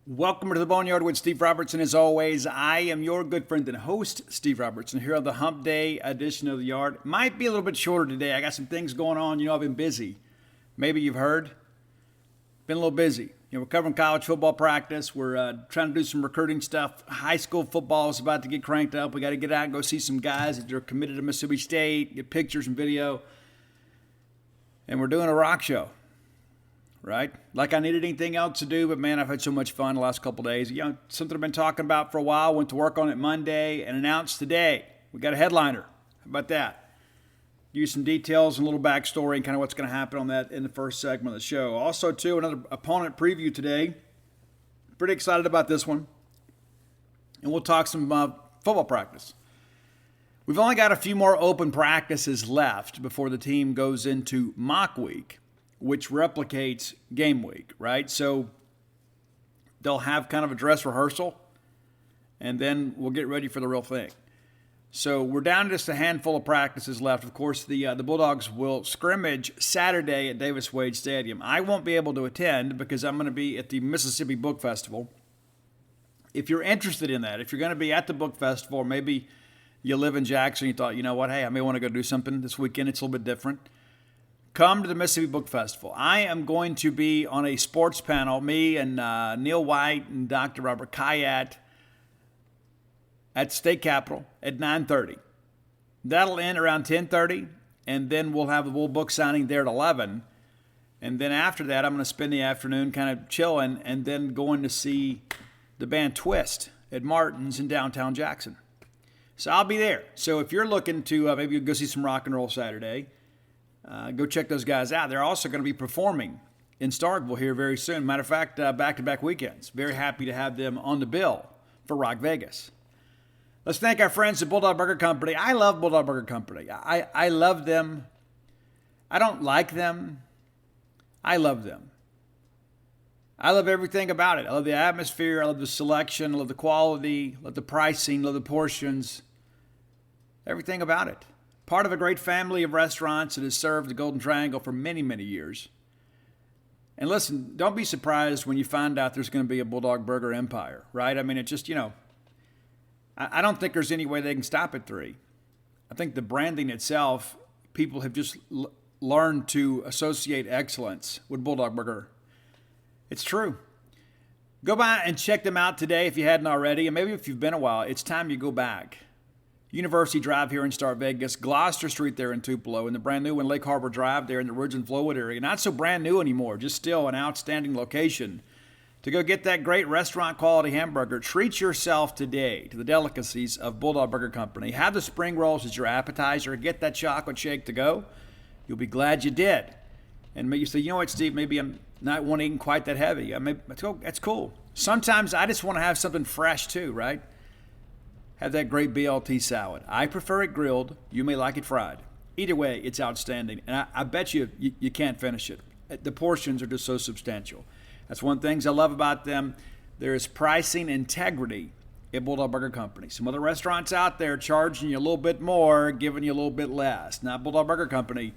Welcome to the Boneyard with Steve Robertson. As always, I am your good friend and host, Steve Robertson, here on the Hump Day edition of the Yard. Might be a little bit shorter today. I got some things going on. I've been busy. Maybe you've heard. Been a little busy. We're covering college football practice. We're trying to do some recruiting stuff. High school football is about to get cranked up. We got to get out and go see some guys that are committed to Mississippi State, get pictures and video. And we're doing a rock show. Right? Like I needed anything else to do, but man, I've had so much fun the last couple of days. Something I've been talking about for a while. Went to work on it Monday and announced today. We got a headliner. How about that? Give you some details and a little backstory and kind of what's going to happen on that in the first segment of the show. Also, too, another opponent preview today. Pretty excited about this one. And we'll talk some football practice. We've only got a few more open practices left before the team goes into mock week, which replicates game week, right? So they'll have kind of a dress rehearsal, and then we'll get ready for the real thing. So we're down to just a handful of practices left. Of course, the Bulldogs will scrimmage Saturday at Davis Wade Stadium. I won't be able to attend because I'm going to be at the Mississippi Book Festival. If you're interested in that, if you're going to be at the Book Festival, or maybe you live in Jackson, you thought, hey, I may want to go do something this weekend. It's a little bit different. Come to the Mississippi Book Festival. I am going to be on a sports panel, me and Neil White and Dr. Robert Kayat at State Capitol at 9:30. That'll end around 10:30, and then we'll have a little book signing there at 11. And then after that, I'm going to spend the afternoon kind of chilling and then going to see the band Twist at Martin's in downtown Jackson. So I'll be there. So if you're looking to maybe go see some rock and roll Saturday, go check those guys out. They're also going to be performing in Starkville here very soon. Matter of fact, back-to-back weekends. Very happy to have them on the bill for Rock Vegas. Let's thank our friends at Bulldog Burger Company. I love Bulldog Burger Company. I love them. I don't like them. I love them. I love everything about it. I love the atmosphere. I love the selection. I love the quality. I love the pricing. I love the portions. Everything about it. Part of a great family of restaurants that has served the Golden Triangle for many, many years. And listen, don't be surprised when you find out there's going to be a Bulldog Burger empire, right? I mean, it just, I don't think there's any way they can stop at 3. I think the branding itself, people have just learned to associate excellence with Bulldog Burger. It's true. Go by and check them out today if you hadn't already. And maybe if you've been a while, it's time you go back. University Drive here in Star Vegas, Gloucester Street there in Tupelo, and the brand new one, Lake Harbor Drive there in the Ridge and Flowood area. Not so brand new anymore, just still an outstanding location to go get that great restaurant quality hamburger. Treat yourself today to the delicacies of Bulldog Burger Company. Have the spring rolls as your appetizer. Get that chocolate shake to go. You'll be glad you did. And maybe you say, you know what, Steve, maybe I'm not one eating quite that heavy. That's cool. Sometimes I just want to have something fresh too, right? Have that great BLT salad. I prefer it grilled. You may like it fried. Either way, it's outstanding. And I bet you can't finish it. The portions are just so substantial. That's one of the things I love about them. There is pricing integrity at Bulldog Burger Company. Some other restaurants out there charging you a little bit more, giving you a little bit less. Not Bulldog Burger Company,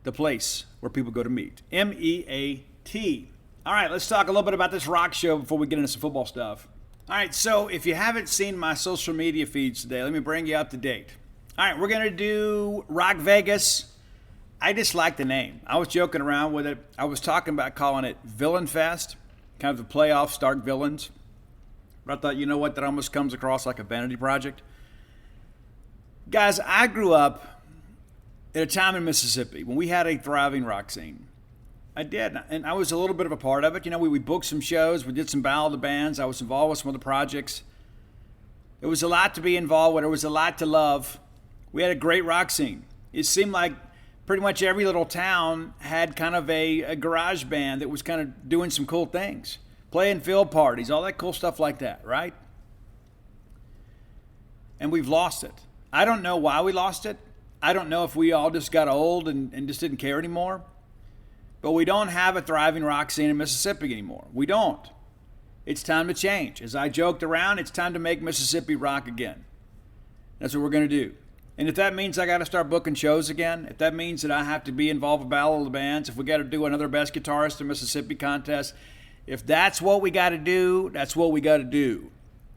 the place where people go to meet. MEAT. All right, let's talk a little bit about this rock show before we get into some football stuff. All right, so if you haven't seen my social media feeds today, let me bring you up to date. All right, we're going to do Rock Vegas. I just like the name. I was joking around with it. I was talking about calling it Villain Fest, kind of the playoff Stark Villains. But I thought, that almost comes across like a vanity project. Guys, I grew up at a time in Mississippi when we had a thriving rock scene. I did, and I was a little bit of a part of it. We booked some shows. We did some ballad of bands. I was involved with some other projects. It was a lot to be involved with. It was a lot to love. We had a great rock scene. It seemed like pretty much every little town had kind of a garage band that was kind of doing some cool things, playing field parties, all that cool stuff like that, right? And we've lost it. I don't know why we lost it. I don't know if we all just got old and just didn't care anymore. But we don't have a thriving rock scene in Mississippi anymore. We don't. It's time to change. As I joked around, it's time to make Mississippi rock again. That's what we're going to do. And if that means I got to start booking shows again, if that means that I have to be involved with Battle of the Bands, if we got to do another Best Guitarist in Mississippi contest, if that's what we got to do, that's what we got to do.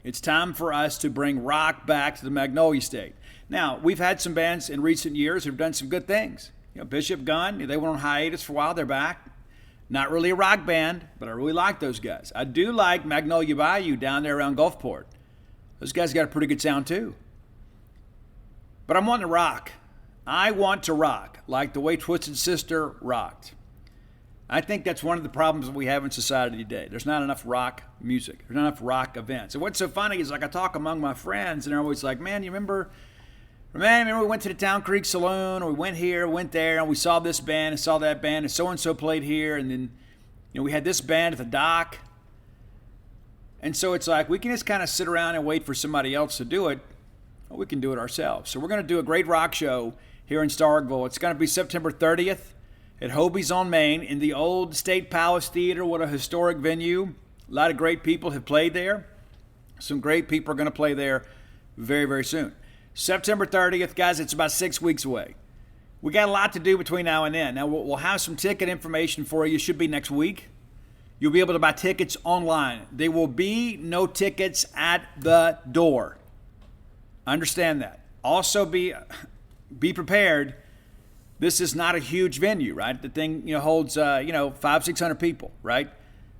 It's time for us to bring rock back to the Magnolia State. Now, we've had some bands in recent years who've done some good things. Bishop Gunn, they went on hiatus for a while. They're back. Not really a rock band, but I really like those guys. I do like Magnolia Bayou down there around Gulfport. Those guys got a pretty good sound too. But I'm wanting to rock. I want to rock like the way Twisted Sister rocked. I think that's one of the problems that we have in society today. There's not enough rock music. There's not enough rock events. And what's so funny is, like, I talk among my friends, and they're always like, man, remember we went to the Town Creek Saloon, or we went here, went there, and we saw this band and saw that band, and so-and-so played here, and then we had this band at the dock. And so it's like we can just kind of sit around and wait for somebody else to do it, or we can do it ourselves. So we're going to do a great rock show here in Starkville. It's going to be September 30th. At Hobie's on Main in the old State Palace Theater. What a historic venue. A lot of great people have played there. Some great people are going to play there very, very soon. September 30th, guys, it's about 6 weeks away. We got a lot to do between now and then. Now, we'll have some ticket information for you. It should be next week. You'll be able to buy tickets online. There will be no tickets at the door. Understand that. Also, be prepared. This is not a huge venue, right? The thing, holds, 500-600 people, right?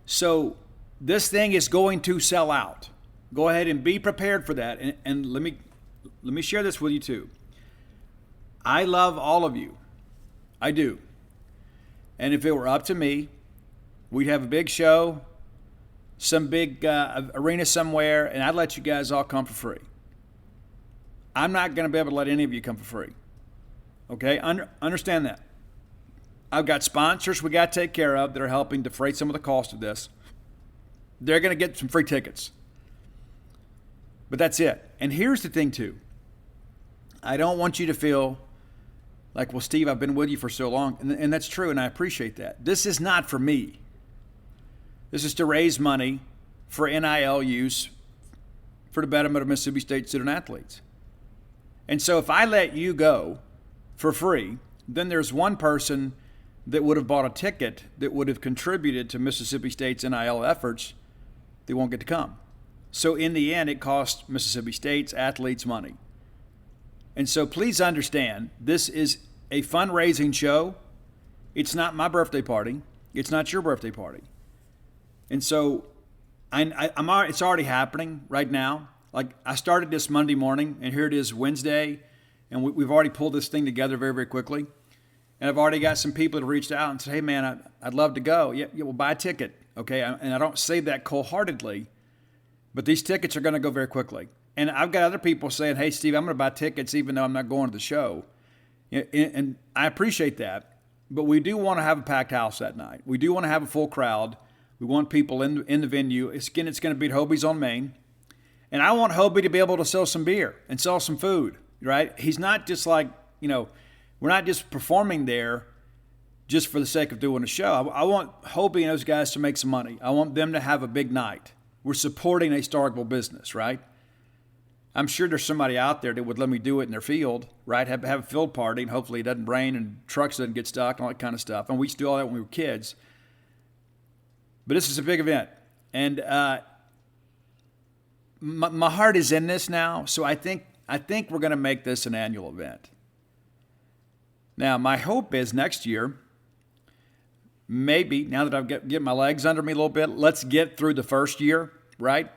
So this thing is going to sell out. Go ahead and be prepared for that. And let me share this with you too. I love all of you. I do. And if it were up to me, we'd have a big show, some big arena somewhere, and I'd let you guys all come for free. I'm not going to be able to let any of you come for free. Okay, understand that. I've got sponsors we got to take care of that are helping defray some of the cost of this. They're going to get some free tickets. But that's it. And here's the thing, too. I don't want you to feel like, well, Steve, I've been with you for so long. And that's true, and I appreciate that. This is not for me. This is to raise money for NIL use for the betterment of Mississippi State student athletes. And so if I let you go for free, then there's one person that would have bought a ticket that would have contributed to Mississippi State's NIL efforts. They won't get to come. So in the end, it costs Mississippi State's athletes money. And so please understand, this is a fundraising show. It's not my birthday party. It's not your birthday party. And so it's already happening right now. Like, I started this Monday morning, and here it is Wednesday. And we've already pulled this thing together very, very quickly. And I've already got some people that reached out and said, hey, man, I'd love to go. Yeah, we'll buy a ticket, okay? And I don't say that cold-heartedly, but these tickets are going to go very quickly. And I've got other people saying, hey, Steve, I'm going to buy tickets even though I'm not going to the show. And I appreciate that, but we do want to have a packed house that night. We do want to have a full crowd. We want people in the venue. It's going to be at Hobie's on Main. And I want Hobie to be able to sell some beer and sell some food. Right? He's not just like, we're not just performing there just for the sake of doing a show. I want Hobie and those guys to make some money. I want them to have a big night. We're supporting a Starkville business, right? I'm sure there's somebody out there that would let me do it in their field, right? Have a field party, and hopefully it doesn't rain and trucks doesn't get stuck and all that kind of stuff. And we used to do all that when we were kids. But this is a big event. And my heart is in this now, so I think we're going to make this an annual event. Now, my hope is next year, maybe, now that I've get my legs under me a little bit, let's get through the first year, right?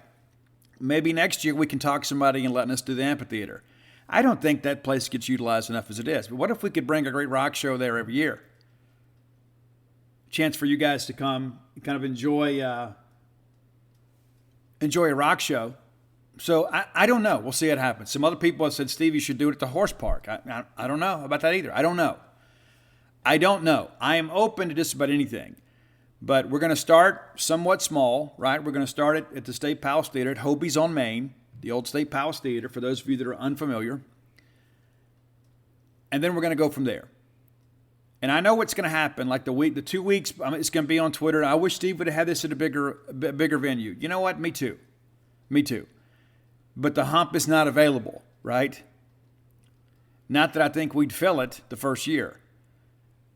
Maybe next year we can talk somebody and letting us do the amphitheater. I don't think that place gets utilized enough as it is. But what if we could bring a great rock show there every year? Chance for you guys to come and kind of enjoy a rock show. So I don't know. We'll see what happens. Some other people have said, Steve, you should do it at the horse park. I don't know about that either. I don't know. I am open to just about anything. But we're going to start somewhat small, right? We're going to start it at the State Palace Theater at Hobie's on Main, the old State Palace Theater, for those of you that are unfamiliar. And then we're going to go from there. And I know what's going to happen. Like the 2 weeks, it's going to be on Twitter. I wish Steve would have had this at a bigger venue. You know what? Me too. But the hump is not available, right? Not that I think we'd fill it the first year.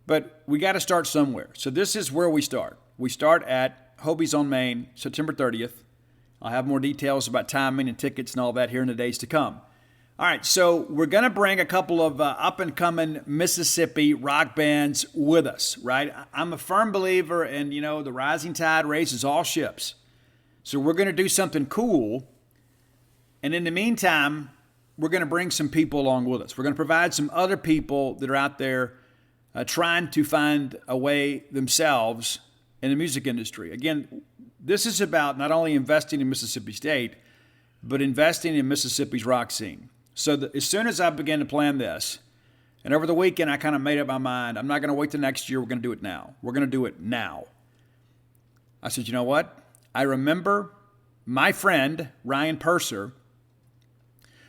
But we got to start somewhere. So this is where we start. We start at Hobie's on Main, September 30th. I'll have more details about timing and tickets and all that here in the days to come. All right, so we're going to bring a couple of up-and-coming Mississippi rock bands with us, right? I'm a firm believer in, the rising tide raises all ships. So we're going to do something cool. And in the meantime, we're going to bring some people along with us. We're going to provide some other people that are out there trying to find a way themselves in the music industry. Again, this is about not only investing in Mississippi State, but investing in Mississippi's rock scene. So as soon as I began to plan this, and over the weekend I kind of made up my mind, I'm not going to wait till next year, we're going to do it now. We're going to do it now. I said, you know what? I remember my friend, Ryan Purser,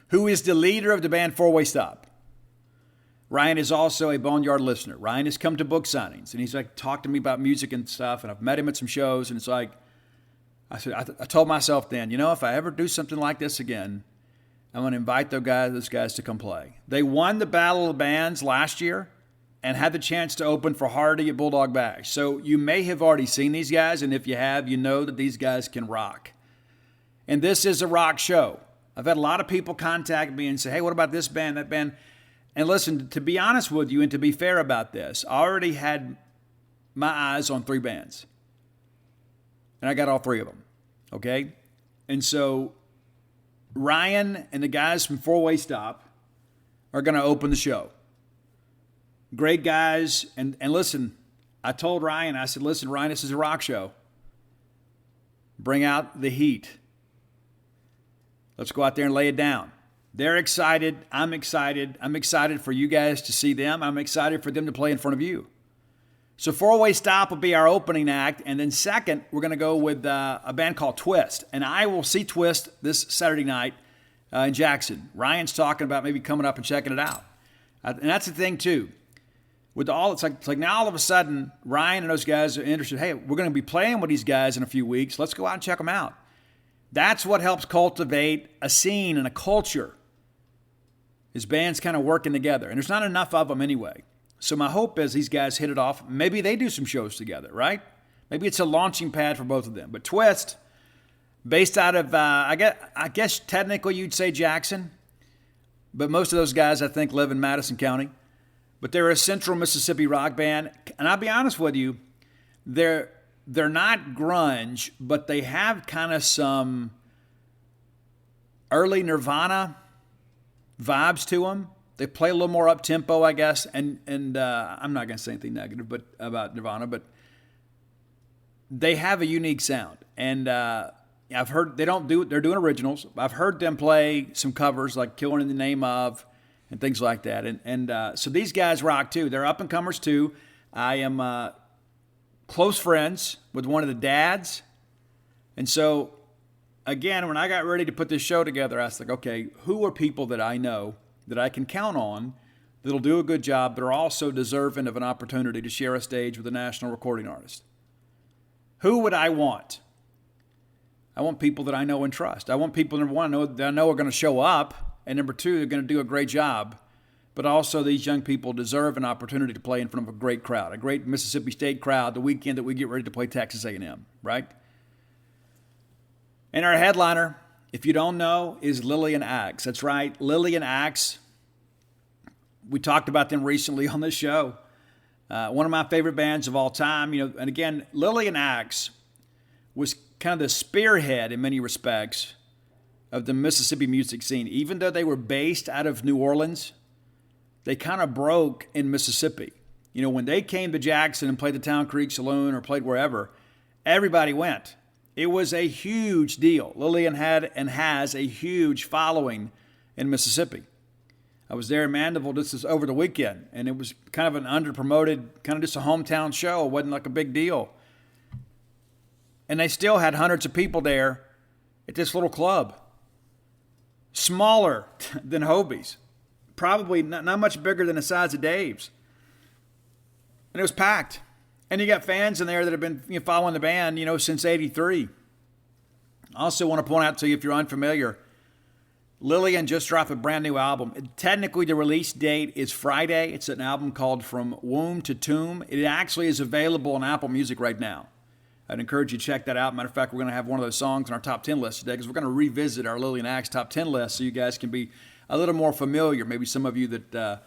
who is the leader of the band Four Way Stop. Ryan is also a Boneyard listener. Ryan has come to book signings, and he's like talked to me about music and stuff, and I've met him at some shows, and it's like, I told myself then, if I ever do something like this again, I'm going to invite those guys to come play. They won the Battle of the Bands last year and had the chance to open for Hardy at Bulldog Bash. So you may have already seen these guys, and if you have, you know that these guys can rock. And this is a rock show. I've had a lot of people contact me and say, hey, what about this band, that band? And listen, to be honest with you and to be fair about this, I already had my eyes on 3 bands. And I got all 3 of them, okay? And so Ryan and the guys from Four Way Stop are going to open the show. Great guys. And listen, I told Ryan, I said, listen, Ryan, this is a rock show. Bring out the heat. Let's go out there and lay it down. They're excited. I'm excited. I'm excited for you guys to see them. I'm excited for them to play in front of you. So Four Way Stop will be our opening act. And then second, we're going to go with a band called Twist. And I will see Twist this Saturday night in Jackson. Ryan's talking about maybe coming up and checking it out. And that's the thing, too. It's like now all of a sudden, Ryan and those guys are interested. Hey, we're going to be playing with these guys in a few weeks. Let's go out and check them out. That's what helps cultivate a scene and a culture, is bands kind of working together. And there's not enough of them anyway. So my hope is these guys hit it off. Maybe they do some shows together, right? Maybe it's a launching pad for both of them. But Twist, based out of, I guess technically you'd say Jackson. But most of those guys, I think, live in Madison County. But they're a central Mississippi rock band. And I'll be honest with you, they're not grunge, but they have kind of some early Nirvana vibes to them. They play a little more up-tempo, I guess, and I'm not going to say anything negative about Nirvana, but they have a unique sound. And I've heard they're doing originals. I've heard them play some covers like Killing in the Name Of and things like that. And so these guys rock too. They're up-and-comers too. I am close friends with one of the dads. And so, again, when I got ready to put this show together, I was like, okay, who are people that I know that I can count on that'll do a good job, but are also deserving of an opportunity to share a stage with a national recording artist? Who would I want? I want people that I know and trust. I want people, number one, that I know are going to show up, and number two, they're going to do a great job. But also these young people deserve an opportunity to play in front of a great crowd, a great Mississippi State crowd the weekend that we get ready to play Texas A&M, right? And our headliner, if you don't know, is Lillian Axe. That's right, Lillian Axe. We talked about them recently on this show. One of my favorite bands of all time. And again, Lillian Axe was kind of the spearhead in many respects of the Mississippi music scene. Even though they were based out of New Orleans, they kind of broke in Mississippi. When they came to Jackson and played the Town Creek Saloon or played wherever, everybody went. It was a huge deal. Lillian had and has a huge following in Mississippi. I was there in Mandeville just over the weekend, and it was kind of an underpromoted, kind of just a hometown show. It wasn't like a big deal. And they still had hundreds of people there at this little club. Smaller than Hobie's. Probably not much bigger than the size of Dave's. And it was packed. And you got fans in there that have been following the band, since '83. I also want to point out to you, if you're unfamiliar, Lillian just dropped a brand new album. Technically, the release date is Friday. It's an album called From Womb to Tomb. It actually is available on Apple Music right now. I'd encourage you to check that out. Matter of fact, we're going to have one of those songs in our top 10 list today because we're going to revisit our Lily and Axe top 10 list so you guys can be a little more familiar. Maybe some of you that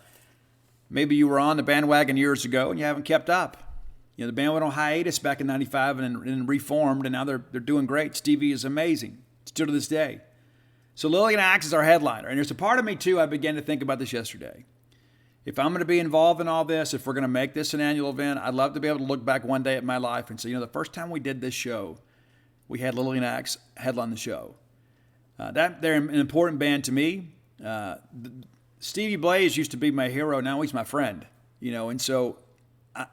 maybe you were on the bandwagon years ago and you haven't kept up. The band went on hiatus back in 95 and reformed, and now they're doing great. Stevie is amazing, still to this day. So Lily and Axe is our headliner. And there's a part of me, too, I began to think about this yesterday. If I'm going to be involved in all this, if we're going to make this an annual event, I'd love to be able to look back one day at my life and say, the first time we did this show, we had Lily and Axe headline the show. They're an important band to me. Stevie Blaze used to be my hero. Now he's my friend, and so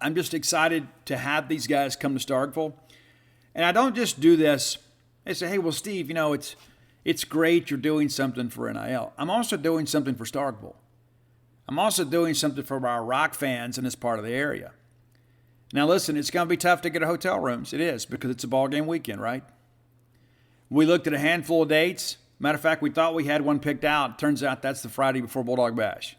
I'm just excited to have these guys come to Starkville. And I don't just do this. They say, hey, well, Steve, it's great you're doing something for NIL. I'm also doing something for Starkville. I'm also doing something for our rock fans in this part of the area. Now, listen, it's going to be tough to get hotel rooms. It is, because it's a ball game weekend, right? We looked at a handful of dates. Matter of fact, we thought we had one picked out. Turns out that's the Friday before Bulldog Bash.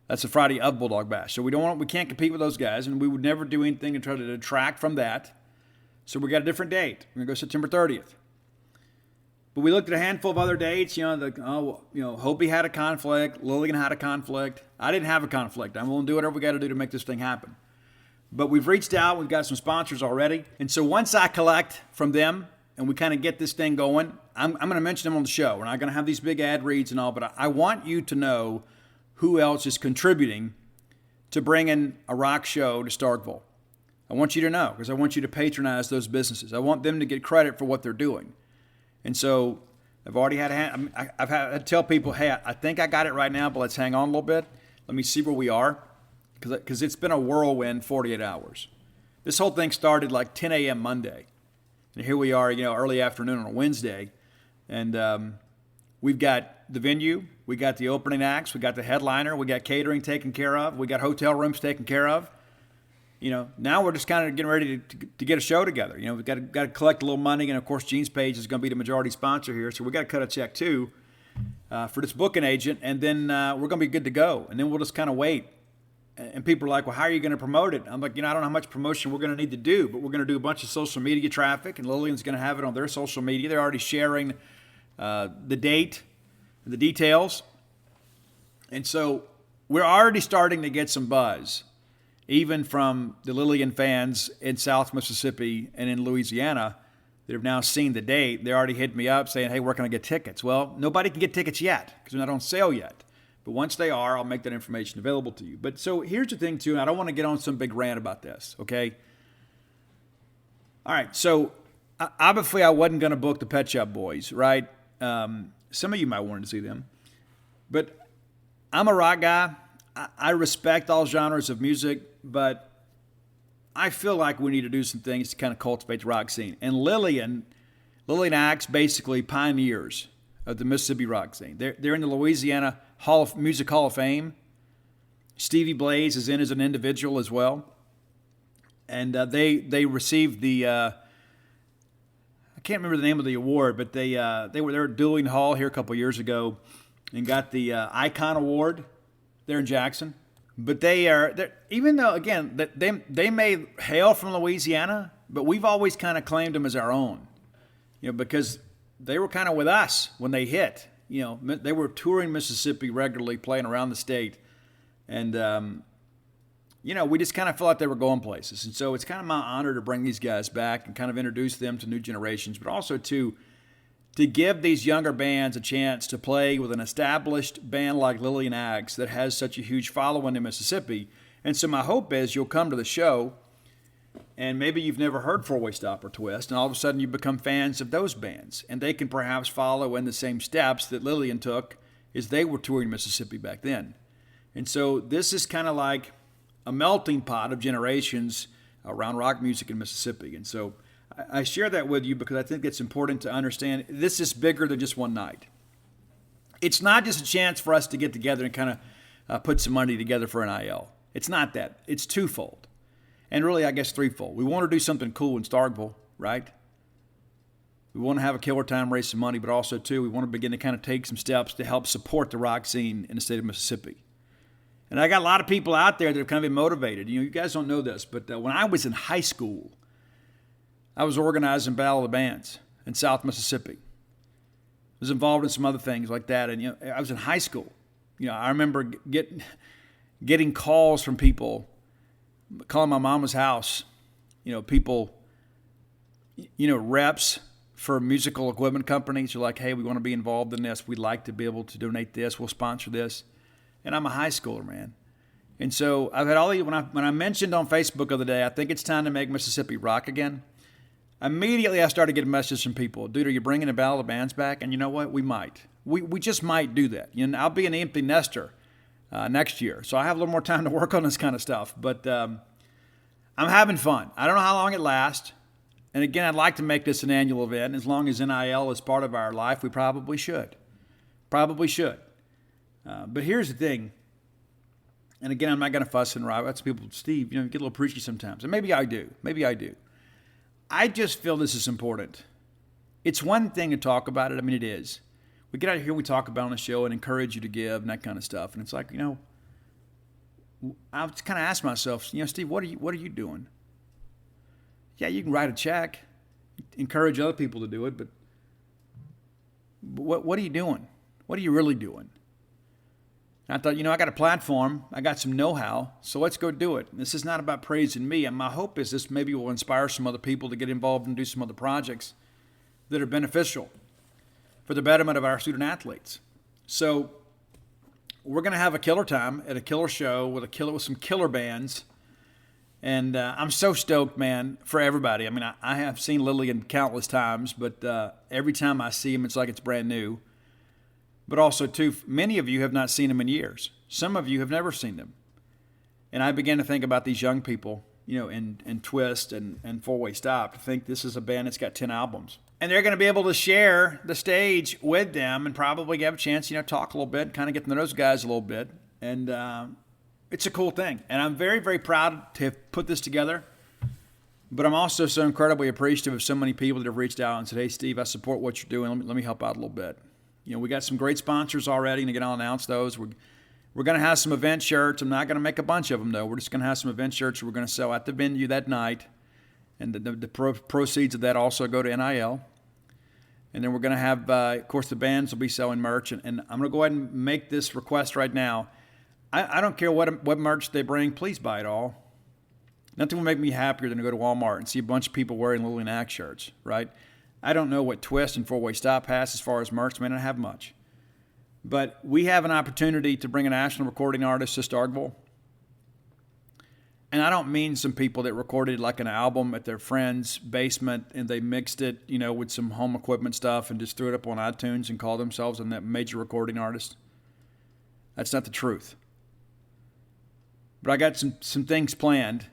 That's the Friday of Bulldog Bash. So we can't compete with those guys, and we would never do anything to try to detract from that. So we got a different date. We're going to go September 30th. But we looked at a handful of other dates. Hopi had a conflict. Lillian had a conflict. I didn't have a conflict. I'm willing to do whatever we got to do to make this thing happen. But we've reached out. We've got some sponsors already. And so once I collect from them and we kind of get this thing going, I'm going to mention them on the show. We're not going to have these big ad reads and all, but I want you to know who else is contributing to bringing a rock show to Starkville. I want you to know, because I want you to patronize those businesses. I want them to get credit for what they're doing. And so I've already I've had to tell people, hey, I think I got it right now, but let's hang on a little bit. Let me see where we are, because it's been a whirlwind 48 hours. This whole thing started like 10 a.m. Monday. And here we are, early afternoon on a Wednesday. And we've got the venue, we got the opening acts, we got the headliner, we got catering taken care of, we got hotel rooms taken care of. Now we're just kind of getting ready to get a show together. We've got to collect a little money, and of course, Gene's Page is going to be the majority sponsor here, so we got to cut a check too for this booking agent, and then we're going to be good to go. And then we'll just kind of wait. And people are like, well, how are you going to promote it? I'm like, I don't know how much promotion we're going to need to do, but we're going to do a bunch of social media traffic, and Lillian's going to have it on their social media. They're already sharing the date, the details. And so we're already starting to get some buzz, even from the Lillian fans in South Mississippi and in Louisiana that have now seen the date. They already hit me up saying, hey, where can I get tickets? Well, nobody can get tickets yet because they're not on sale yet. But once they are, I'll make that information available to you. But so here's the thing, too, and I don't want to get on some big rant about this, okay? All right, so obviously I wasn't going to book the Pet Shop Boys, right? Some of you might want to see them. But I'm a rock guy. I respect all genres of music, but I feel like we need to do some things to kind of cultivate the rock scene. And Lillian Axe basically pioneers of the Mississippi rock scene. They're in the Louisiana Music Hall of Fame. Stevie Blaze is in as an individual as well. And they received the I can't remember the name of the award, but they were there at Dewling Hall here a couple years ago and got the Icon Award there in Jackson. But they're even though, again, they may hail from Louisiana, but we've always kind of claimed them as our own, because they were kind of with us when they hit. They were touring Mississippi regularly, playing around the state. And, we just kind of felt like they were going places. And so it's kind of my honor to bring these guys back and kind of introduce them to new generations, but also to give these younger bands a chance to play with an established band like Lillian Axe that has such a huge following in Mississippi. And so my hope is you'll come to the show and maybe you've never heard Four Way Stop or Twist, and all of a sudden you become fans of those bands. And they can perhaps follow in the same steps that Lillian took as they were touring Mississippi back then. And so this is kind of like a melting pot of generations around rock music in Mississippi. And so I share that with you because I think it's important to understand this is bigger than just one night. It's not just a chance for us to get together and kind of put some money together for NIL. It's not that. It's twofold. And really, I guess threefold. We want to do something cool in Starkville, right? We want to have a killer time, raise some money, but also, too, we want to begin to kind of take some steps to help support the rock scene in the state of Mississippi. And I got a lot of people out there that have kind of been motivated. You guys don't know this, but when I was in high school, I was organizing Battle of the Bands in South Mississippi. I was involved in some other things like that. And, I was in high school. I remember getting calls from people, calling my mama's house, people, reps for musical equipment companies are like, hey, we want to be involved in this. We'd like to be able to donate this. We'll sponsor this. And I'm a high schooler, man. And so I've had all these, when I mentioned on Facebook the other day, I think it's time to make Mississippi rock again. Immediately I started getting messages from people. Dude, are you bringing the Battle of the Bands back? And you know what? We might. We just might do that. I'll be an empty nester next year. So I have a little more time to work on this kind of stuff. But I'm having fun. I don't know how long it lasts. And again, I'd like to make this an annual event. As long as NIL is part of our life, we probably should. But here's the thing. And again, I'm not going to fuss and rival. That's people, Steve, you get a little preachy sometimes. And maybe I do. I just feel this is important. It's one thing to talk about it. I mean, it is. We get out here, we talk about it on the show and encourage you to give and that kind of stuff. And it's like, I was kind of asked myself, Steve, what are you doing? Yeah, you can write a check, encourage other people to do it, but what are you doing? What are you really doing? And I thought, I got a platform, I got some know-how, so let's go do it. This is not about praising me, and my hope is this maybe will inspire some other people to get involved and do some other projects that are beneficial for the betterment of our student athletes. So we're going to have a killer time at a killer show with some killer bands. And I'm so stoked, man, for everybody. I mean, I have seen Lillian countless times, but every time I see him, it's like it's brand new. But also, too, many of you have not seen him in years. Some of you have never seen them. And I began to think about these young people, in Twist and Four Way Stop, to think this is a band that's got 10 albums. And they're going to be able to share the stage with them and probably have a chance, talk a little bit, kind of get to know those guys a little bit. And it's a cool thing. And I'm very, very proud to have put this together. But I'm also so incredibly appreciative of so many people that have reached out and said, hey, Steve, I support what you're doing. Let me help out a little bit. We got some great sponsors already, and again, I'll announce those. We're going to have some event shirts. I'm not going to make a bunch of them, though. We're just going to have some event shirts we're going to sell at the venue that night. And the proceeds of that also go to NIL. And then we're going to have, of course, the bands will be selling merch. And I'm going to go ahead and make this request right now. I don't care what merch they bring. Please buy it all. Nothing will make me happier than to go to Walmart and see a bunch of people wearing Lillian Axe shirts, right? I don't know what Twist and Four Way Stop has as far as merch. May not have much. But we have an opportunity to bring a national recording artist to Starkville. And I don't mean some people that recorded like an album at their friend's basement and they mixed it, with some home equipment stuff and just threw it up on iTunes and called themselves a major recording artist. That's not the truth. But I got some things planned,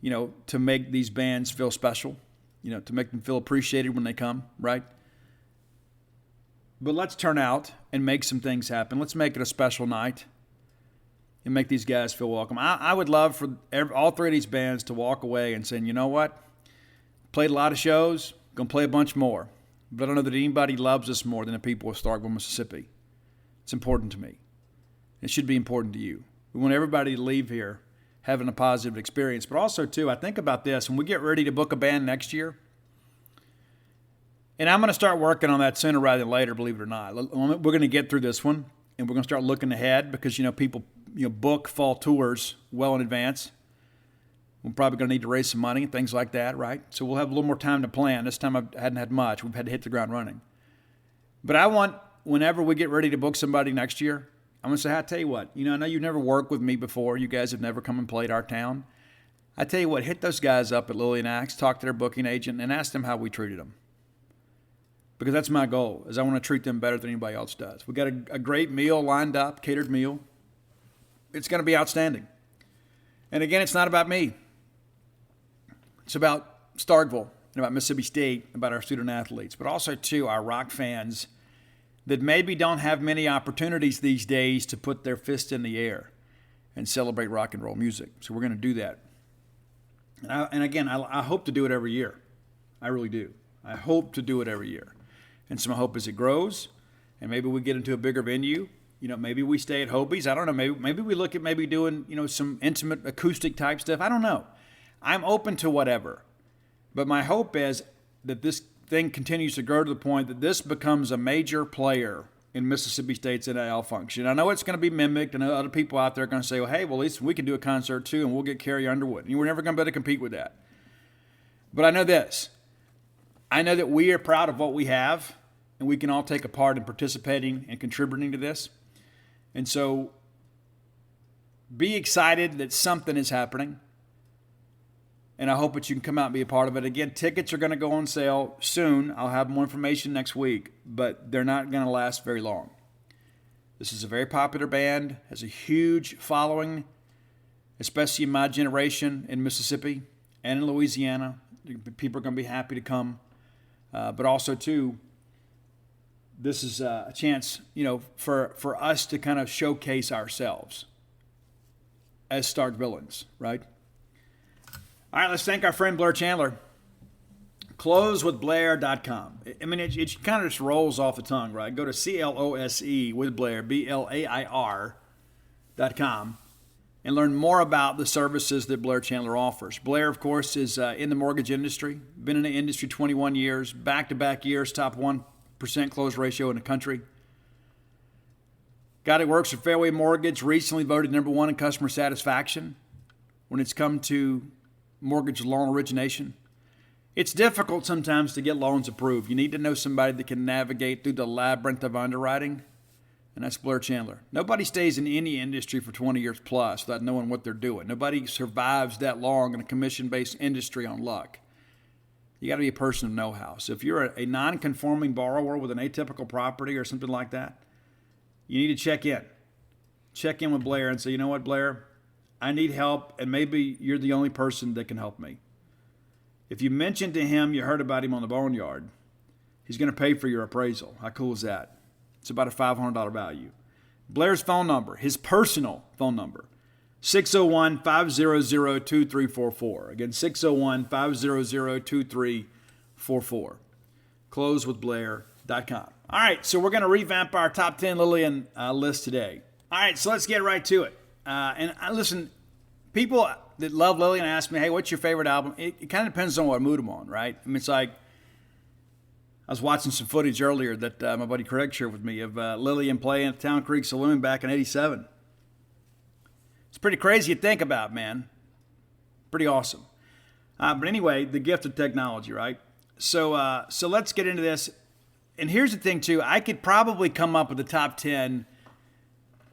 to make these bands feel special. To make them feel appreciated when they come, right? But let's turn out and make some things happen. Let's make it a special night and make these guys feel welcome. I would love for all three of these bands to walk away and saying, you know what? Played a lot of shows, going to play a bunch more. But I don't know that anybody loves us more than the people of Starkville, Mississippi. It's important to me. It should be important to you. We want everybody to leave here having a positive experience. But also, too, I think about this. When we get ready to book a band next year, and I'm going to start working on that sooner rather than later, believe it or not. We're going to get through this one, and we're going to start looking ahead because, people book fall tours well in advance. We're probably going to need to raise some money and things like that, right? So we'll have a little more time to plan. This time I hadn't had much. We've had to hit the ground running. But I want, whenever we get ready to book somebody next year, I'm going to say, hey, I tell you what, I know you've never worked with me before. You guys have never come and played our town. I tell you what, hit those guys up at Lillian Axe, talk to their booking agent, and ask them how we treated them. Because that's my goal, is I want to treat them better than anybody else does. We got a great meal lined up, catered meal. It's going to be outstanding. And again, it's not about me. It's about Starkville, and about Mississippi State, about our student athletes, but also, too, our rock fans that maybe don't have many opportunities these days to put their fist in the air and celebrate rock and roll music. So we're going to do that. And again, I hope to do it every year. I really do. I hope to do it every year. And so my hope is it grows, and maybe we get into a bigger venue. Maybe we stay at Hobie's. I don't know. Maybe we look at doing, some intimate acoustic type stuff. I don't know. I'm open to whatever. But my hope is that this thing continues to grow to the point that this becomes a major player in Mississippi State's NIL function. I know it's going to be mimicked, and other people out there are going to say, well, hey, well, at least we can do a concert too, and we'll get Carrie Underwood. And we're never going to be able to compete with that. But I know this. I know that we are proud of what we have, and we can all take a part in participating and contributing to this. And so be excited that something is happening. And I hope that you can come out and be a part of it. Again, tickets are going to go on sale soon. I'll have more information next week, but they're not going to last very long. This is a very popular band, has a huge following, especially in my generation in Mississippi and in Louisiana. People are going to be happy to come. But also, too, this is a chance, for us to kind of showcase ourselves as Stark villains, right? All right, let's thank our friend Blair Chandler. Closewithblair.com. I mean, it kind of just rolls off the tongue, right? Go to CLOSE with Blair, BLAIR.com, and learn more about the services that Blair Chandler offers. Blair, of course, is in the mortgage industry, been in the industry 21 years, back-to-back years, top 1% close ratio in the country. Guy that works for Fairway Mortgage, recently voted number 1 in customer satisfaction when it's come to mortgage loan origination. It's difficult sometimes to get loans approved. You need to know somebody that can navigate through the labyrinth of underwriting, and that's Blair Chandler. Nobody stays in any industry for 20 years plus without knowing what they're doing. Nobody survives that long in a commission-based industry on luck. You got to be a person of know-how. So if you're a non-conforming borrower with an atypical property or something like that, you need to check in. Check in with Blair and say, you know what, Blair? I need help, and maybe you're the only person that can help me. If you mention to him you heard about him on the Boneyard, he's going to pay for your appraisal. How cool is that? It's about a $500 value. Blair's phone number, his personal phone number, 601-500-2344. Again, 601-500-2344. Closewithblair.com. All right, so we're going to revamp our top 10 Lillian list today. All right, so let's get right to it. Listen, people that love Lillian ask me, hey, what's your favorite album? It kind of depends on what mood I'm on, right? I mean, it's like, I was watching some footage earlier that my buddy Craig shared with me of Lillian playing at Town Creek Saloon back in '87. It's pretty crazy to think about, man. Pretty awesome. But anyway, the gift of technology, right? So let's get into this. And here's the thing, too. I could probably come up with the top 10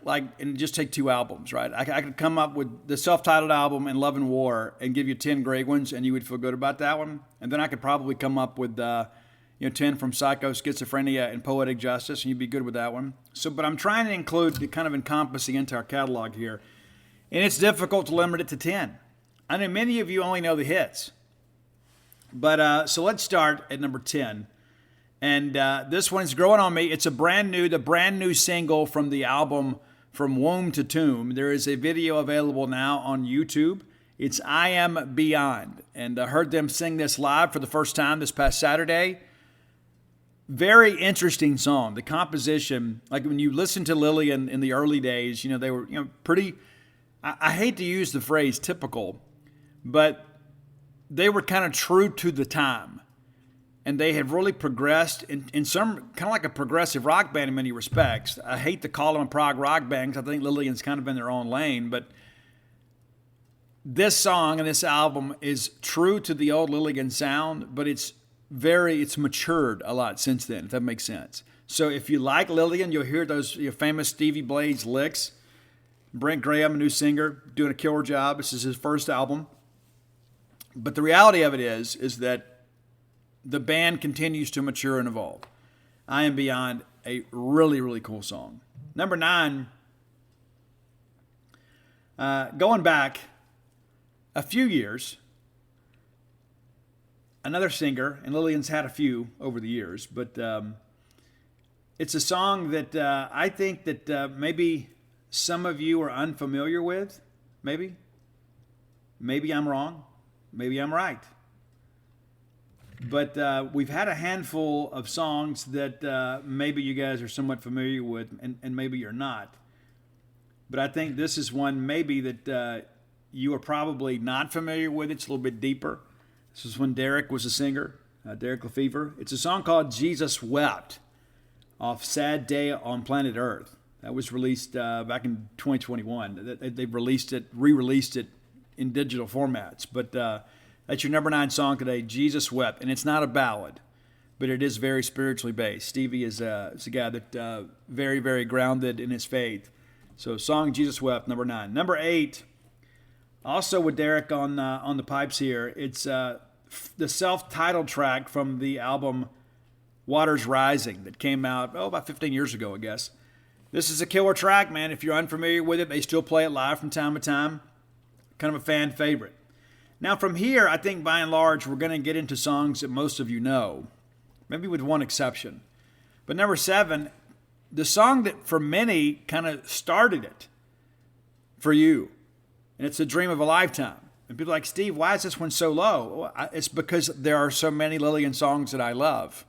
and just take 2 albums, right? I could come up with the self-titled album and Love and War and give you 10 great ones, and you would feel good about that one. And then I could probably come up with 10 from Psycho, Schizophrenia, and Poetic Justice, and you'd be good with that one. But I'm trying to include the kind of encompass the entire catalog here, and it's difficult to limit it to 10. I know many of you only know the hits, but so let's start at number 10. And this one's growing on me. It's the brand new single from the album From Womb to Tomb. There is a video available now on YouTube. It's I Am Beyond. And I heard them sing this live for the first time this past Saturday. Very interesting song. The composition, like when you listen to Lillian in the early days, they were pretty, I hate to use the phrase typical, but they were kind of true to the time. And they have really progressed in some, kind of like a progressive rock band in many respects. I hate to call them a prog rock band because I think Lillian's kind of in their own lane. But this song and this album is true to the old Lillian sound, but it's matured a lot since then, if that makes sense. So if you like Lillian, you'll hear those famous Stevie Blades licks. Brent Graham, a new singer, doing a killer job. This is his first album. But the reality of it is that the band continues to mature and evolve. I Am Beyond, a really, really cool song. Number 9, going back a few years, another singer, and Lillian's had a few over the years, but it's a song that I think that maybe some of you are unfamiliar with. Maybe I'm wrong. Maybe I'm right. But we've had a handful of songs that maybe you guys are somewhat familiar with, and maybe you're not. But I think this is one maybe that you are probably not familiar with. It's a little bit deeper. This is when Derek was a singer, Derek Lefevre. It's a song called Jesus Wept off Sad Day on Planet Earth. That was released back in 2021. They re-released it in digital formats. But that's your number 9 song today, Jesus Wept. And it's not a ballad, but it is very spiritually based. Stevie is a guy that very, very grounded in his faith. So song Jesus Wept, number 9. Number 8, also with Derek on the pipes here, it's the self-titled track from the album Waters Rising that came out, about 15 years ago, I guess. This is a killer track, man. If you're unfamiliar with it, they still play it live from time to time. Kind of a fan favorite. Now from here, I think by and large, we're going to get into songs that most of you know, maybe with one exception. But number 7, the song that for many kind of started it for you, and it's A Dream of a Lifetime. And people are like, Steve, why is this one so low? Well, it's because there are so many Lillian songs that I love.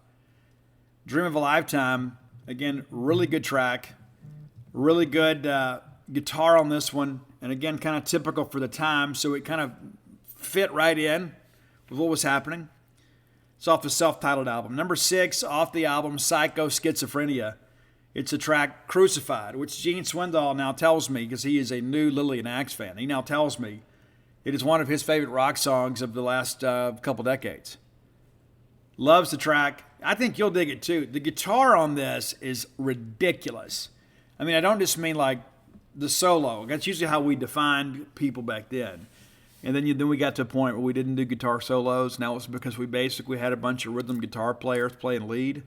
Dream of a Lifetime, again, really good track. Really good guitar on this one. And again, kind of typical for the time. So it kind of fit right in with what was happening. It's off the self-titled album. Number 6, off the album Psycho Schizophrenia. It's a track Crucified, which Gene Swindoll now tells me, because he is a new Lillian Axe fan, he now tells me it is one of his favorite rock songs of the last couple decades. Loves the track. I think you'll dig it too. The guitar on this is ridiculous. I mean, I don't just mean like the solo. That's usually how we defined people back then. And then we got to a point where we didn't do guitar solos. Now it's because we basically had a bunch of rhythm guitar players playing lead.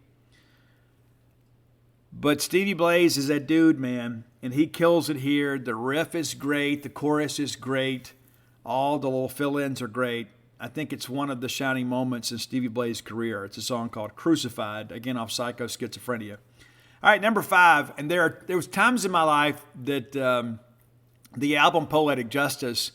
But Stevie Blaze is that dude, man, and he kills it here. The riff is great. The chorus is great. All the little fill-ins are great. I think it's one of the shining moments in Stevie Blaze's career. It's a song called Crucified, again off Psycho Schizophrenia. All right, number 5, and there was times in my life that the album Poetic Justice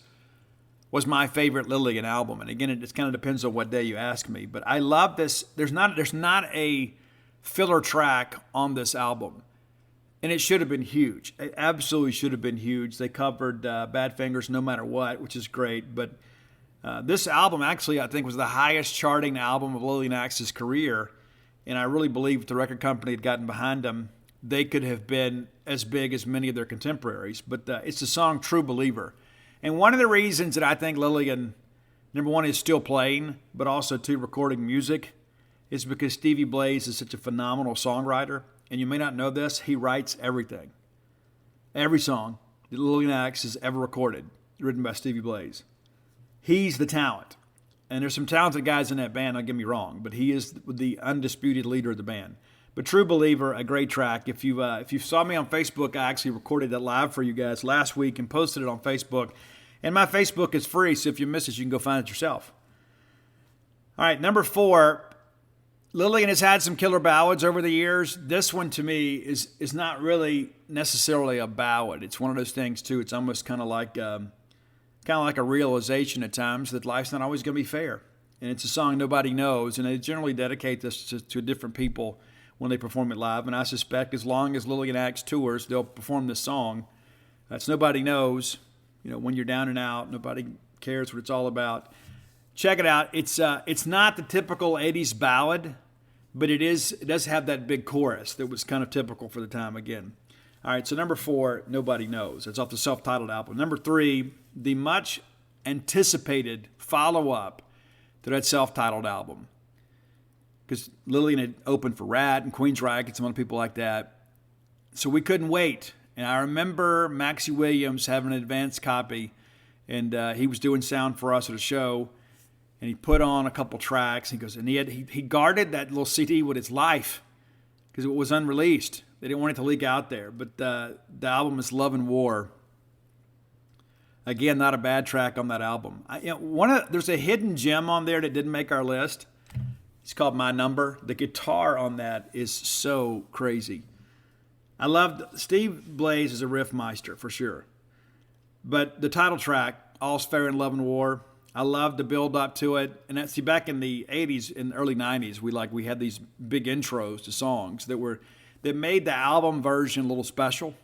was my favorite Lillian album. And again, it kind of depends on what day you ask me. But I love this. There's not a filler track on this album. And it should have been huge. It absolutely should have been huge. They covered Badfingers No Matter What, which is great. But this album actually, I think, was the highest charting album of Lillian Axe's career. And I really believe if the record company had gotten behind them, they could have been as big as many of their contemporaries. But it's the song True Believer. And one of the reasons that I think Lillian, number 1, is still playing, but also 2, recording music, is because Stevie Blaze is such a phenomenal songwriter. And you may not know this, he writes everything. Every song that Lillian Axe has ever recorded, written by Stevie Blaze. He's the talent. And there's some talented guys in that band, don't get me wrong, but he is the undisputed leader of the band. But True Believer, a great track. If you saw me on Facebook, I actually recorded that live for you guys last week and posted it on Facebook. And my Facebook is free, so if you miss it, you can go find it yourself. All right, number 4, Lillian has had some killer ballads over the years. This one, to me, is not really necessarily a ballad. It's one of those things, too. It's almost kind of like a realization at times that life's not always going to be fair. And it's a song nobody knows, and they generally dedicate this to different people when they perform it live. And I suspect as long as Lillian Axe tours, they'll perform this song. That's Nobody Knows. You know, when you're down and out, nobody cares what it's all about. Check it out. It's not the typical 80s ballad, but it does have that big chorus that was kind of typical for the time again. All right, so number 4, Nobody Knows. It's off the self-titled album. Number 3, the much anticipated follow-up to that self-titled album. Because Lillian had opened for Rat and Queensryche and some other people like that. So we couldn't wait. And I remember Maxie Williams having an advance copy, and he was doing sound for us at a show, and he put on a couple tracks. He goes, and he guarded that little CD with his life because it was unreleased. They didn't want it to leak out there. But the album is Love and War. Again, not a bad track on that album. There's a hidden gem on there that didn't make our list. It's called My Number. The guitar on that is so crazy. I loved Steve Blaze as a riff meister for sure. But the title track, All's Fair in Love and War, I loved the build up to it. And back in the 80s and early 90s, we had these big intros to songs that made the album version a little special.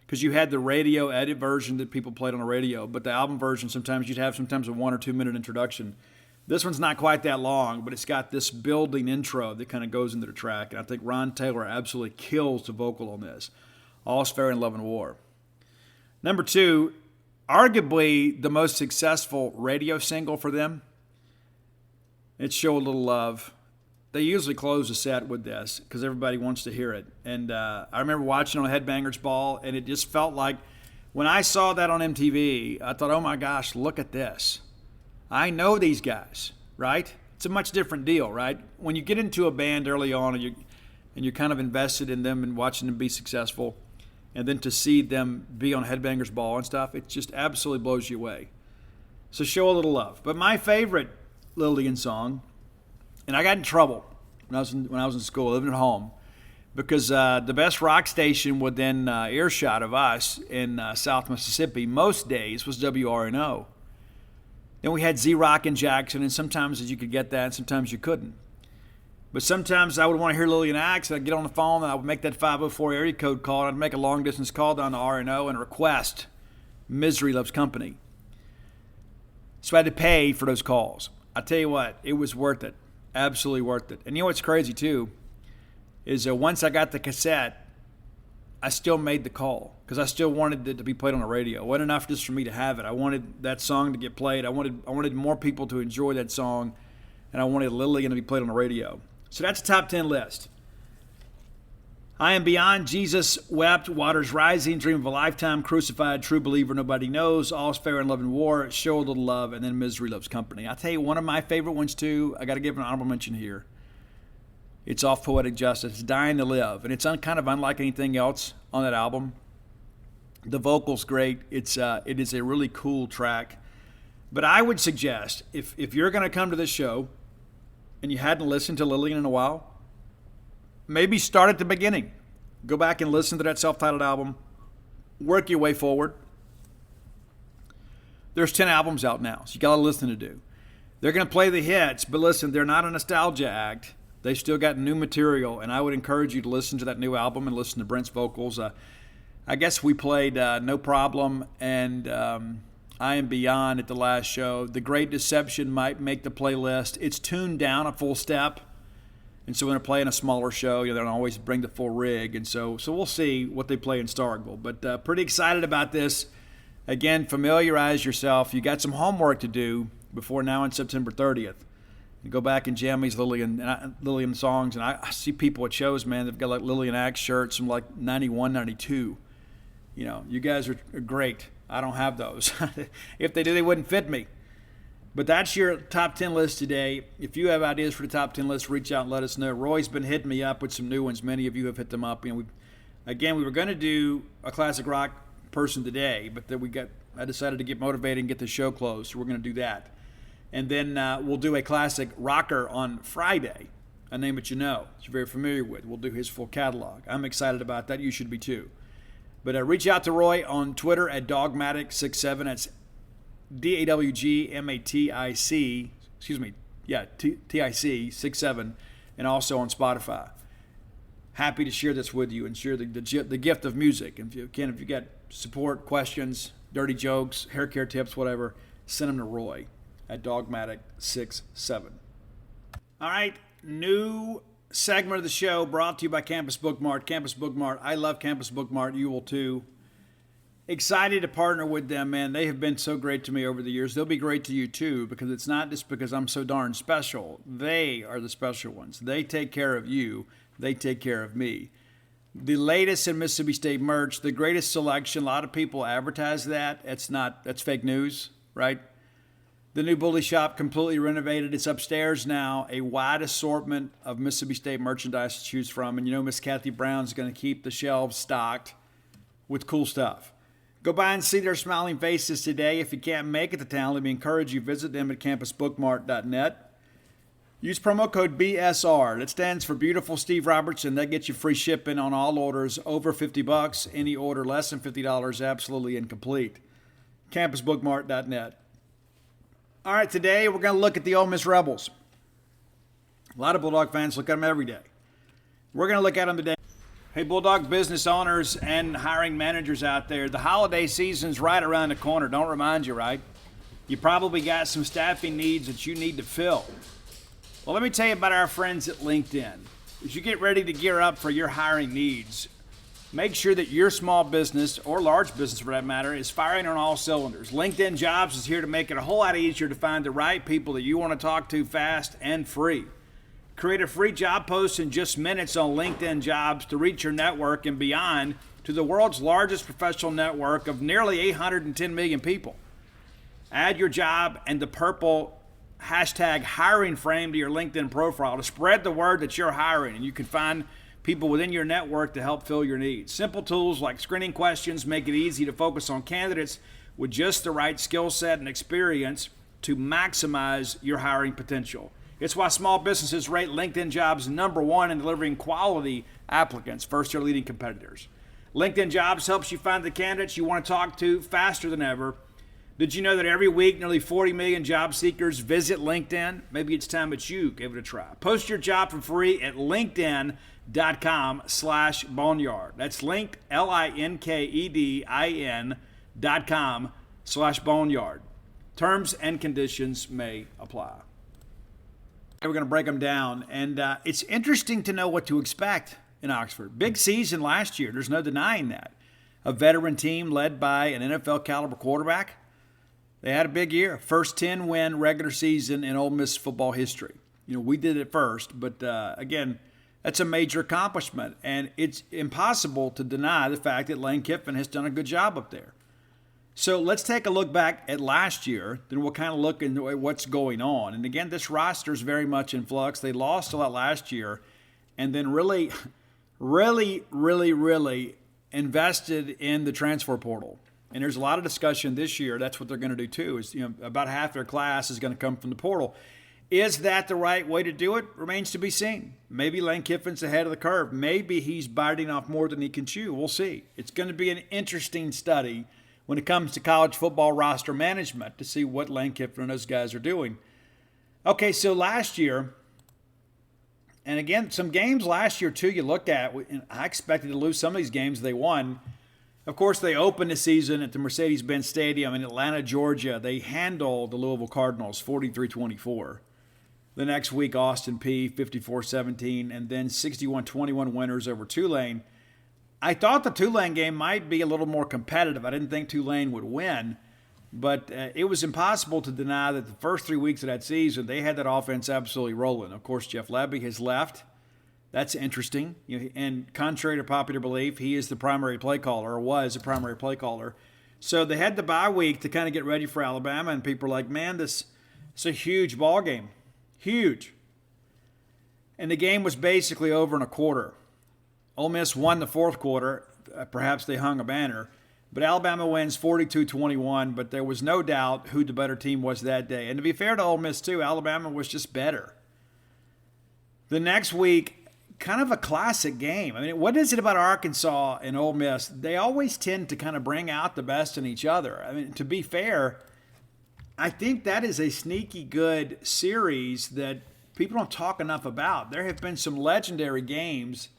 Because you had the radio edit version that people played on the radio, but the album version sometimes you'd have a 1 or 2 minute introduction This one's not quite that long, but it's got this building intro that kind of goes into the track. And I think Ron Taylor absolutely kills the vocal on this. All's Fair in Love and War. Number 2, arguably the most successful radio single for them. It's Show a Little Love. They usually close the set with this because everybody wants to hear it. And I remember watching on Headbangers Ball, and it just felt like when I saw that on MTV, I thought, oh my gosh, look at this. I know these guys, right? It's a much different deal, right? When you get into a band early on and you're kind of invested in them and watching them be successful, and then to see them be on Headbangers Ball and stuff, it just absolutely blows you away. So Show a Little Love. But my favorite Lillian song, and I got in trouble when I was in school, living at home, because the best rock station within earshot of us in South Mississippi most days was WRNO. Then we had Z-Rock in Jackson, and sometimes you could get that, and sometimes you couldn't. But sometimes I would want to hear Lillian Axe, and I'd get on the phone, and I would make that 504 area code call, and I'd make a long-distance call down to RNO and request Misery Loves Company. So I had to pay for those calls. I tell you what, it was worth it. Absolutely worth it. And you know what's crazy, too, is once I got the cassette, I still made the call because I still wanted it to be played on the radio. It wasn't enough just for me to have it. I wanted that song to get played. I wanted more people to enjoy that song, and I wanted Lillian to be played on the radio. So that's a top 10 list. I Am Beyond, Jesus, Wept, Waters Rising, Dream of a Lifetime, Crucified, True Believer, Nobody Knows, All's Fair in Love and War, Show a Little Love, and then Misery Loves Company. I'll tell you one of my favorite ones, too. I got to give an honorable mention here. It's off Poetic Justice. It's Dying to Live, and it's kind of unlike anything else on that album. The vocal's great. It is a really cool track. But I would suggest, if you're going to come to this show and you hadn't listened to Lillian in a while, maybe start at the beginning. Go back and listen to that self-titled album. Work your way forward. There's 10 albums out now, so you got a listening to do. They're going to play the hits, but listen, they're not a nostalgia act. They still got new material, and I would encourage you to listen to that new album and listen to Brent's vocals. I guess we played No Problem and I Am Beyond at the last show. The Great Deception might make the playlist. It's tuned down a full step, and so when they're playing a smaller show, they don't always bring the full rig, and so we'll see what they play in Starkville. But pretty excited about this. Again, familiarize yourself. You got some homework to do before now on September 30th. You go back and jam these Lillian songs, and I see people at shows, man, they've got like Lillian Axe shirts from like 91, 92. You know, you guys are great. I don't have those. If they do, they wouldn't fit me. But that's your top 10 list today. If you have ideas for the top 10 list, reach out and let us know. Roy's been hitting me up with some new ones. Many of you have hit them up. We were going to do a classic rock person today, but then I decided to get motivated and get the show closed, so we're going to do that. And then we'll do a classic rocker on Friday, a name that you know, that you're very familiar with. We'll do his full catalog. I'm excited about that. You should be too. But reach out to Roy on Twitter at Dogmatic67. That's DAWGMATIC. Excuse me. Yeah, TIC 67, and also on Spotify. Happy to share this with you and share the gift of music. And if you got support, questions, dirty jokes, hair care tips, whatever, send them to Roy at Dogmatic67. All right, new segment of the show brought to you by Campus Bookmart. Campus Bookmart, I love Campus Bookmart. You will too. Excited to partner with them, man. They have been so great to me over the years. They'll be great to you too, because it's not just because I'm so darn special. They are the special ones. They take care of you. They take care of me. The latest in Mississippi State merch, the greatest selection. A lot of people advertise that. That's fake news, right? The new Bully Shop, completely renovated. It's upstairs now, a wide assortment of Mississippi State merchandise to choose from. And you know Miss Kathy Brown's going to keep the shelves stocked with cool stuff. Go by and see their smiling faces today. If you can't make it to town, let me encourage you, visit them at campusbookmart.net. Use promo code BSR. That stands for Beautiful Steve Robertson. That gets you free shipping on all orders over $50. Any order less than $50, absolutely incomplete. campusbookmart.net. All right, today we're going to look at the Ole Miss Rebels. A lot of Bulldog fans look at them every day. We're going to look at them today. Hey, Bulldog business owners and hiring managers out there, the holiday season's right around the corner. Don't remind you, right? You probably got some staffing needs that you need to fill. Well, let me tell you about our friends at LinkedIn. As you get ready to gear up for your hiring needs, make sure that your small business, or large business for that matter, is firing on all cylinders. LinkedIn Jobs is here to make it a whole lot easier to find the right people that you want to talk to fast and free. Create a free job post in just minutes on LinkedIn Jobs to reach your network and beyond to the world's largest professional network of nearly 810 million people. Add your job and the purple hashtag hiring frame to your LinkedIn profile to spread the word that you're hiring, and you can find people within your network to help fill your needs. Simple tools like screening questions make it easy to focus on candidates with just the right skill set and experience to maximize your hiring potential. It's why small businesses rate LinkedIn Jobs #1 in delivering quality applicants versus their leading competitors. LinkedIn Jobs helps you find the candidates you want to talk to faster than ever. Did you know that every week nearly 40 million job seekers visit LinkedIn? Maybe it's time that you give it a try. Post your job for free at linkedin.com/boneyard. That's linked, LinkedIn.com/boneyard. Terms and conditions may apply. We're going to break them down, and it's interesting to know what to expect in Oxford. Big season last year. There's no denying that. A veteran team led by an NFL caliber quarterback. They had a big year. First 10-win regular season in Ole Miss football history. You know, we did it first, but again, that's a major accomplishment, and it's impossible to deny the fact that Lane Kiffin has done a good job up there. So let's take a look back at last year, then we'll kind of look into what's going on. And again, this roster is very much in flux. They lost a lot last year, and then really invested in the transfer portal. And there's a lot of discussion this year. That's what they're going to do too. Is about half their class is going to come from the portal. Is that the right way to do it? Remains to be seen. Maybe Lane Kiffin's ahead of the curve. Maybe he's biting off more than he can chew. We'll see. It's going to be an interesting study when it comes to college football roster management to see what Lane Kiffin and those guys are doing. Okay, so last year, and again, some games last year too you looked at, and I expected to lose some of these games. They won. Of course, they opened the season at the Mercedes-Benz Stadium in Atlanta, Georgia. They handled the Louisville Cardinals 43-24. The next week, Austin Peay 54-17, and then 61-21 winners over Tulane. I thought the Tulane game might be a little more competitive. I didn't think Tulane would win, but it was impossible to deny that the first 3 weeks of that season, they had that offense absolutely rolling. Of course, Jeff Lebby has left. That's interesting. And contrary to popular belief, he is the primary play caller, or was the primary play caller. So they had the bye week to kind of get ready for Alabama, and people are like, man, this is a huge ball game. Huge. And the game was basically over in a quarter. Ole Miss won the fourth quarter. Perhaps they hung a banner. But Alabama wins 42-21, but there was no doubt who the better team was that day. And to be fair to Ole Miss, too, Alabama was just better. The next week, kind of a classic game. I mean, what is it about Arkansas and Ole Miss? They always tend to kind of bring out the best in each other. I mean, to be fair, I think that is a sneaky good series that people don't talk enough about. There have been some legendary games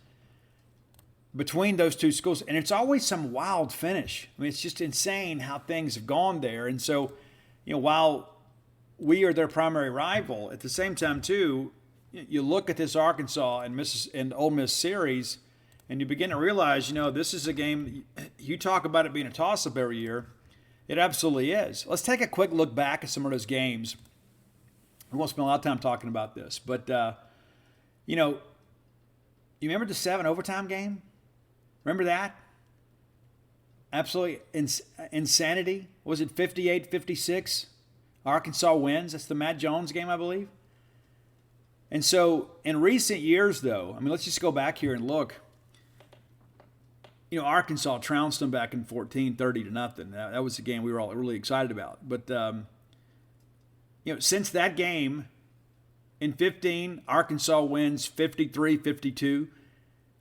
between those two schools, and it's always some wild finish. I mean, it's just insane how things have gone there. And so, while we are their primary rival, at the same time, too, you look at this Arkansas and Ole Miss series, and you begin to realize, this is a game, you talk about it being a toss-up every year. It absolutely is. Let's take a quick look back at some of those games. We won't spend a lot of time talking about this, but, you remember the 7 overtime game? Remember that? Absolutely insanity. Was it 58-56? Arkansas wins. That's the Matt Jones game, I believe. And so in recent years, though, let's just go back here and look. Arkansas trounced them back in 14, 30-0. That was the game we were all really excited about. But, since that game, in 15, Arkansas wins 53-52.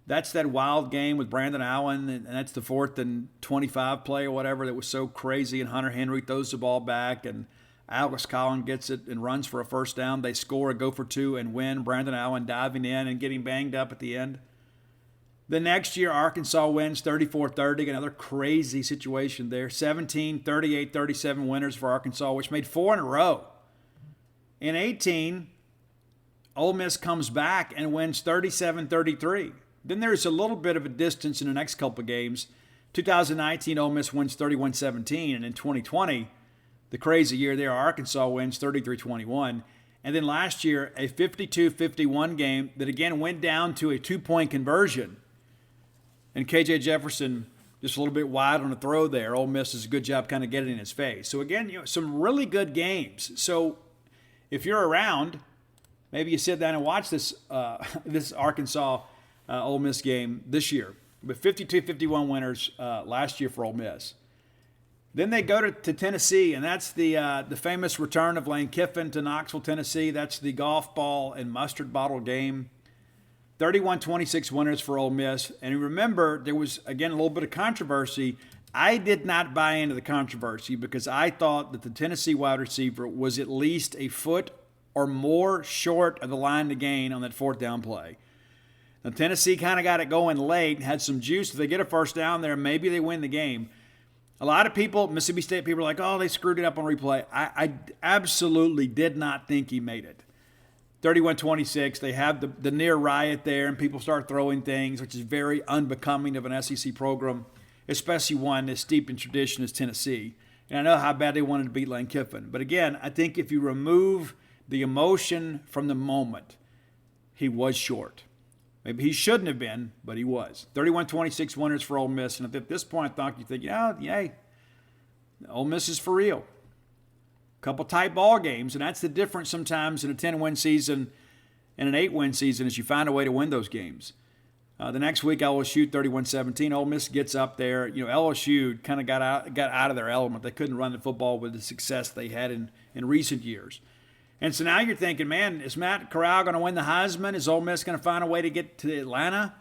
That's that wild game with Brandon Allen, and that's the 4th and 25 play or whatever that was so crazy, and Hunter Henry throws the ball back, and Alex Collins gets it and runs for a first down. They score, go for 2, and win. Brandon Allen diving in and getting banged up at the end. The next year, Arkansas wins 34-30, another crazy situation there. 17, 38, 37 winners for Arkansas, which made 4 in a row. In 18, Ole Miss comes back and wins 37-33. Then there's a little bit of a distance in the next couple of games. 2019, Ole Miss wins 31-17, and in 2020, the crazy year there, Arkansas wins 33-21. And then last year, a 52-51 game that again went down to a 2-point conversion. And KJ Jefferson just a little bit wide on the throw there. Ole Miss does a good job kind of getting in his face. So again, some really good games. So if you're around, maybe you sit down and watch this this Arkansas Ole Miss game this year. But 52-51 winners last year for Ole Miss. Then they go to Tennessee, and that's the famous return of Lane Kiffin to Knoxville, Tennessee. That's the golf ball and mustard bottle game. 31-26 winners for Ole Miss. And remember, there was, again, a little bit of controversy. I did not buy into the controversy because I thought that the Tennessee wide receiver was at least a foot or more short of the line to gain on that fourth down play. Now, Tennessee kind of got it going late and had some juice. If they get a first down there, maybe they win the game. A lot of people, Mississippi State people, are like, oh, they screwed it up on replay. I absolutely did not think he made it. 31-26, they have the near riot there, and people start throwing things, which is very unbecoming of an SEC program, especially one as steeped in tradition as Tennessee. And I know how bad they wanted to beat Lane Kiffin. But again, I think if you remove the emotion from the moment, he was short. Maybe he shouldn't have been, but he was. 31-26 winners for Ole Miss. And at this point, I thought you think, yay, Ole Miss is for real. Couple tight ball games, and that's the difference sometimes in a 10-win season and an 8-win season is you find a way to win those games. The next week, LSU 31-17. Ole Miss gets up there. LSU kind of got out of their element. They couldn't run the football with the success they had in recent years. And so now you're thinking, man, is Matt Corral going to win the Heisman? Is Ole Miss going to find a way to get to Atlanta?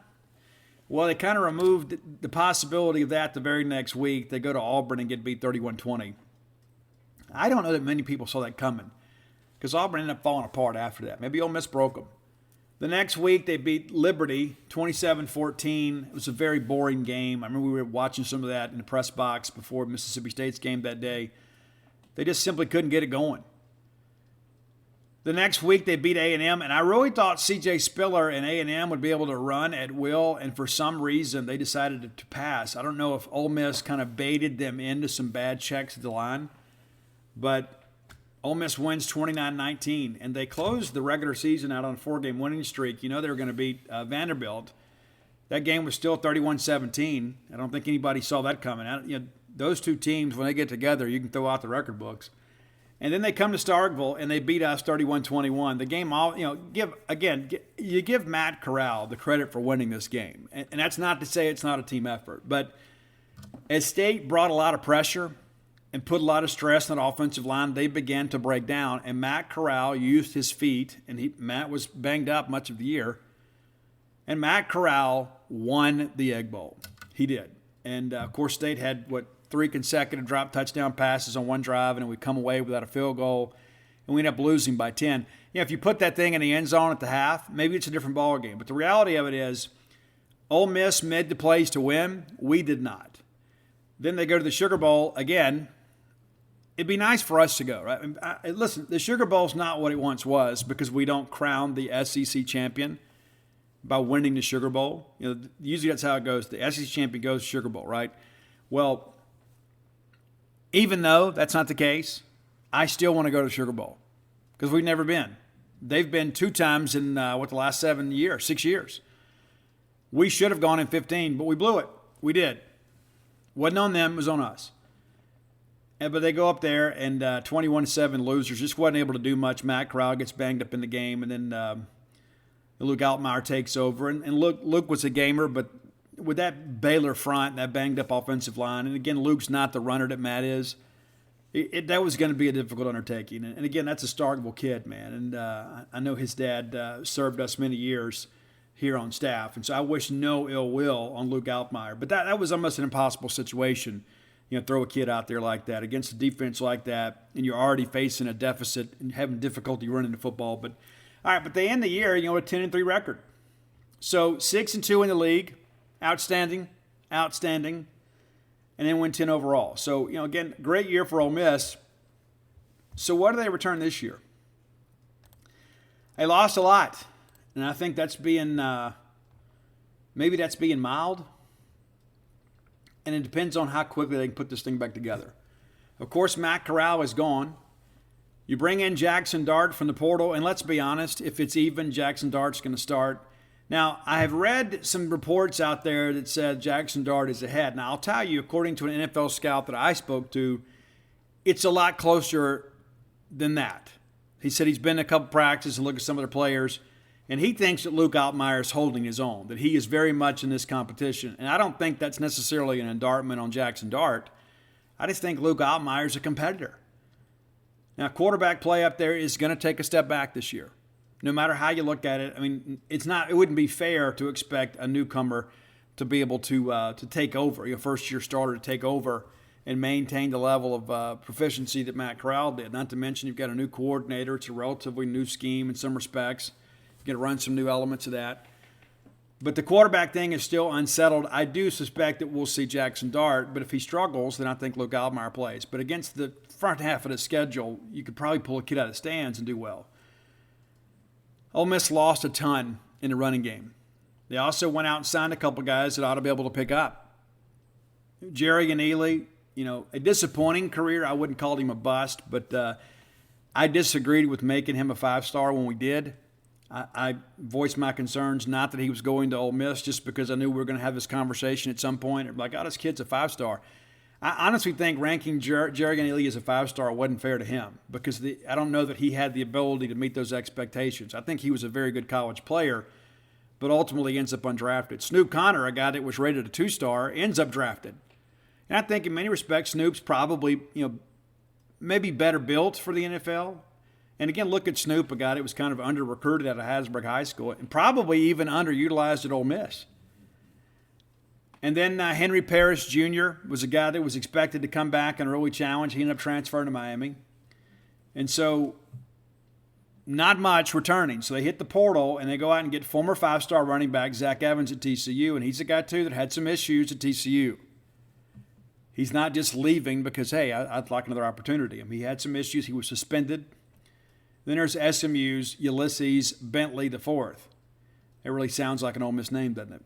Well, they kind of removed the possibility of that the very next week. They go to Auburn and get beat 31-20. I don't know that many people saw that coming because Auburn ended up falling apart after that. Maybe Ole Miss broke them. The next week, they beat Liberty 27-14. It was a very boring game. I remember we were watching some of that in the press box before Mississippi State's game that day. They just simply couldn't get it going. The next week, they beat A&M, and I really thought C.J. Spiller and A&M would be able to run at will, and for some reason, they decided to pass. I don't know if Ole Miss kind of baited them into some bad checks at the line. But Ole Miss wins 29-19, and they closed the regular season out on a 4-game winning streak. They were going to beat Vanderbilt. That game was still 31-17. I don't think anybody saw that coming. Those two teams, when they get together, you can throw out the record books. And then they come to Starkville, and they beat us 31-21. The game, you give Matt Corral the credit for winning this game. And that's not to say it's not a team effort. But as State brought a lot of pressure and put a lot of stress on the offensive line, they began to break down. And Matt Corral used his feet, and Matt was banged up much of the year. And Matt Corral won the Egg Bowl. He did. And, of course, State had, 3 consecutive drop touchdown passes on one drive, and we come away without a field goal, and we end up losing by 10. If you put that thing in the end zone at the half, maybe it's a different ball game. But the reality of it is Ole Miss made the plays to win. We did not. Then they go to the Sugar Bowl again. It'd be nice for us to go, right? Listen, the Sugar Bowl's not what it once was because we don't crown the SEC champion by winning the Sugar Bowl. Usually that's how it goes. The SEC champion goes to Sugar Bowl, right? Well, even though that's not the case, I still want to go to the Sugar Bowl because we've never been. They've been 2 times in, the last 6 years. We should have gone in 15, but we blew it. We did. Wasn't on them, it was on us. But they go up there, and 21-7 losers. Just wasn't able to do much. Matt Corral gets banged up in the game, and then Luke Altmaier takes over. And Luke was a gamer, but with that Baylor front, that banged-up offensive line, and again, Luke's not the runner that Matt is, that was going to be a difficult undertaking. And again, that's a Starkville kid, man. And I know his dad served us many years here on staff, and so I wish no ill will on Luke Altmaier. But that was almost an impossible situation. Throw a kid out there like that against a defense like that, and you're already facing a deficit and having difficulty running the football. But they end the year, a 10-3 record. So 6-2 in the league. outstanding, outstanding, and then went 10 overall. So, again, great year for Ole Miss. So what do they return this year? They lost a lot, and I think that's being maybe that's being mild, and it depends on how quickly they can put this thing back together. Of course, Matt Corral is gone. You bring in Jackson Dart from the portal, and let's be honest, if it's even, Jackson Dart's going to start. Now, I have read some reports out there that said Jackson Dart is ahead. Now, I'll tell you, according to an NFL scout that I spoke to, it's a lot closer than that. He said he's been to a couple practices and looked at some of their players, and he thinks that Luke Altmaier is holding his own, that he is very much in this competition. And I don't think that's necessarily an indictment on Jackson Dart. I just think Luke Altmaier is a competitor. Now, quarterback play up there is going to take a step back this year. No matter how you look at it, I mean, it wouldn't be fair to expect a newcomer to be able to take over, first-year starter to take over and maintain the level of proficiency that Matt Corral did. Not to mention you've got a new coordinator. It's a relatively new scheme in some respects. You're going to run some new elements of that. But the quarterback thing is still unsettled. I do suspect that we'll see Jackson Dart, but if he struggles, then I think Luke Altmaier plays. But against the front half of the schedule, you could probably pull a kid out of the stands and do well. Ole Miss lost a ton in the running game. They also went out and signed a couple guys that ought to be able to pick up. Jerry and Ely, a disappointing career. I wouldn't call him a bust, but I disagreed with making him a 5-star when we did. I voiced my concerns, not that he was going to Ole Miss, just because I knew we were going to have this conversation at some point. Like, this kid's a 5-star. I honestly think ranking Jerry Ely as a 5-star wasn't fair to him because I don't know that he had the ability to meet those expectations. I think he was a very good college player, but ultimately ends up undrafted. Snoop Connor, a guy that was rated a 2-star, ends up drafted. And I think in many respects, Snoop's probably, maybe better built for the NFL. And again, look at Snoop, a guy that was kind of under-recruited out of Hattiesburg High School and probably even underutilized at Ole Miss. And then Henry Parrish Jr. was a guy that was expected to come back and really challenge. He ended up transferring to Miami. And so not much returning. So they hit the portal and they go out and get former 5-star running back Zach Evans at TCU. And he's a guy, too, that had some issues at TCU. He's not just leaving because, hey, I'd like another opportunity. He had some issues. He was suspended. Then there's SMU's Ulysses Bentley IV. It really sounds like an Ole Miss name, doesn't it?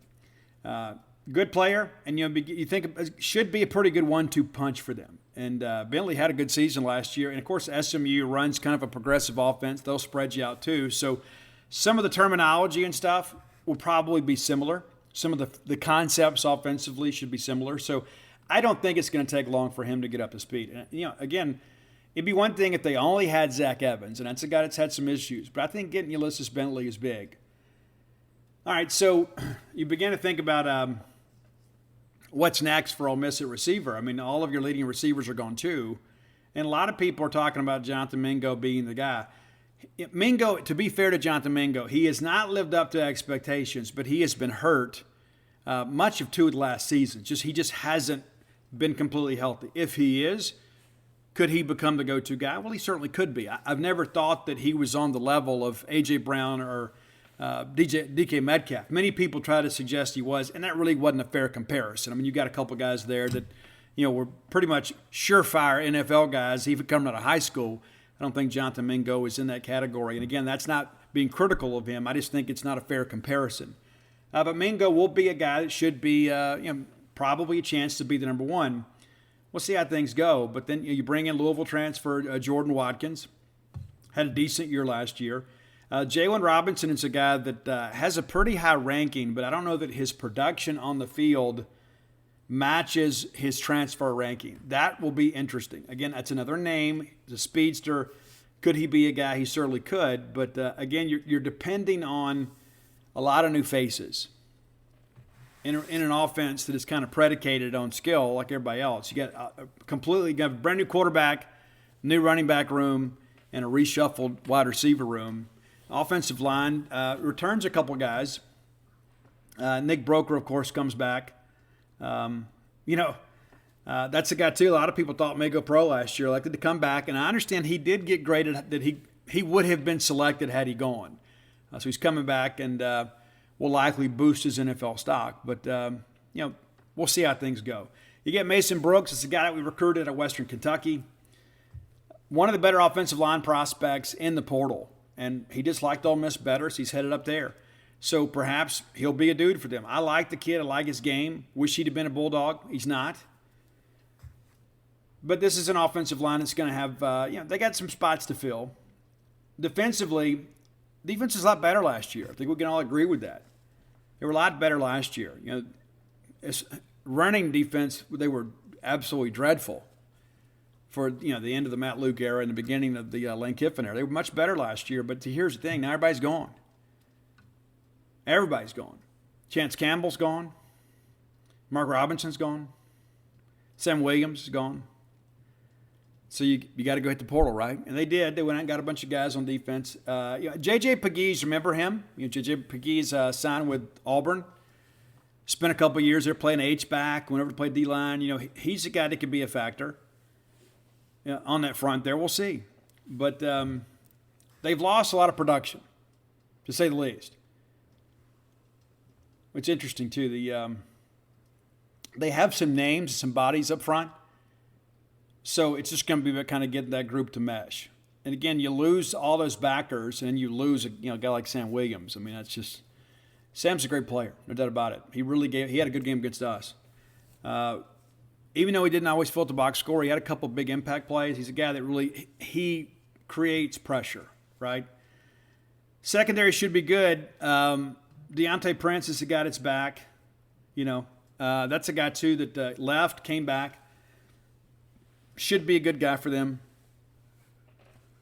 Good player, and you think it should be a pretty good 1-2 punch for them. And Bentley had a good season last year. And, of course, SMU runs kind of a progressive offense. They'll spread you out, too. So some of the terminology and stuff will probably be similar. Some of the concepts offensively should be similar. So I don't think it's going to take long for him to get up to speed. And, again, it'd be one thing if they only had Zach Evans, and that's a guy that's had some issues. But I think getting Ulysses Bentley is big. All right, so you begin to think about what's next for Ole Miss at receiver. I mean, all of your leading receivers are gone too. And a lot of people are talking about Jonathan Mingo being the guy. Mingo, to be fair to Jonathan Mingo, he has not lived up to expectations, but he has been hurt much of 2 of the last seasons. He just hasn't been completely healthy. If he is, could he become the go-to guy? Well, he certainly could be. I've never thought that he was on the level of A.J. Brown or DK Metcalf. Many people try to suggest he was, and that really wasn't a fair comparison. I mean, you got a couple guys there that, were pretty much surefire NFL guys, even coming out of high school. I don't think Jonathan Mingo is in that category. And again, that's not being critical of him. I just think it's not a fair comparison. But Mingo will be a guy that should be, probably a chance to be the number 1. We'll see how things go. But then you bring in Louisville transfer Jordan Watkins. Had a decent year last year. Jaylen Robinson is a guy that has a pretty high ranking, but I don't know that his production on the field matches his transfer ranking. That will be interesting. Again, that's another name. He's a speedster. Could he be a guy? He certainly could. But again, you're depending on a lot of new faces in an offense that is kind of predicated on skill like everybody else. You got a brand new quarterback, new running back room, and a reshuffled wide receiver room. Offensive line returns a couple guys. Nick Broker, of course, comes back. That's a guy, too. A lot of people thought may go pro last year, elected to come back. And I understand he did get graded that he would have been selected had he gone. So he's coming back, and will likely boost his NFL stock. But, we'll see how things go. You get Mason Brooks. It's a guy that we recruited at Western Kentucky. One of the better offensive line prospects in the portal. And he just liked Ole Miss better, so he's headed up there. So perhaps he'll be a dude for them. I like the kid. I like his game. Wish he'd have been a Bulldog. He's not. But this is an offensive line that's going to have, they got some spots to fill. Defensively, defense is a lot better last year. I think we can all agree with that. They were a lot better last year. Running defense, they were absolutely dreadful for the end of the Matt Luke era and the beginning of the Lane Kiffin era. They were much better last year, but here's the thing. Now everybody's gone. Everybody's gone. Chance Campbell's gone. Mark Robinson's gone. Sam Williams is gone. So you got to go hit the portal, right? And they did. They went out and got a bunch of guys on defense. J.J. Pegues, remember him? J.J. Pegues signed with Auburn. Spent a couple of years there playing H-back. Whenever he played D-line, he's a guy that could be a factor on that front there. We'll see. But they've lost a lot of production, to say the least. It's interesting, too. They have some names, some bodies up front. So it's just going to be about kind of getting that group to mesh. And again, you lose all those backers, and you lose a guy like Sam Williams. I mean, that's just Sam's a great player, no doubt about it. He had a good game against us. Even though he didn't always fill the box score, he had a couple of big impact plays. He's a guy that really he creates pressure, right? Secondary should be good. Deontay Prince is the guy that's back. That's a guy too that left, came back. Should be a good guy for them.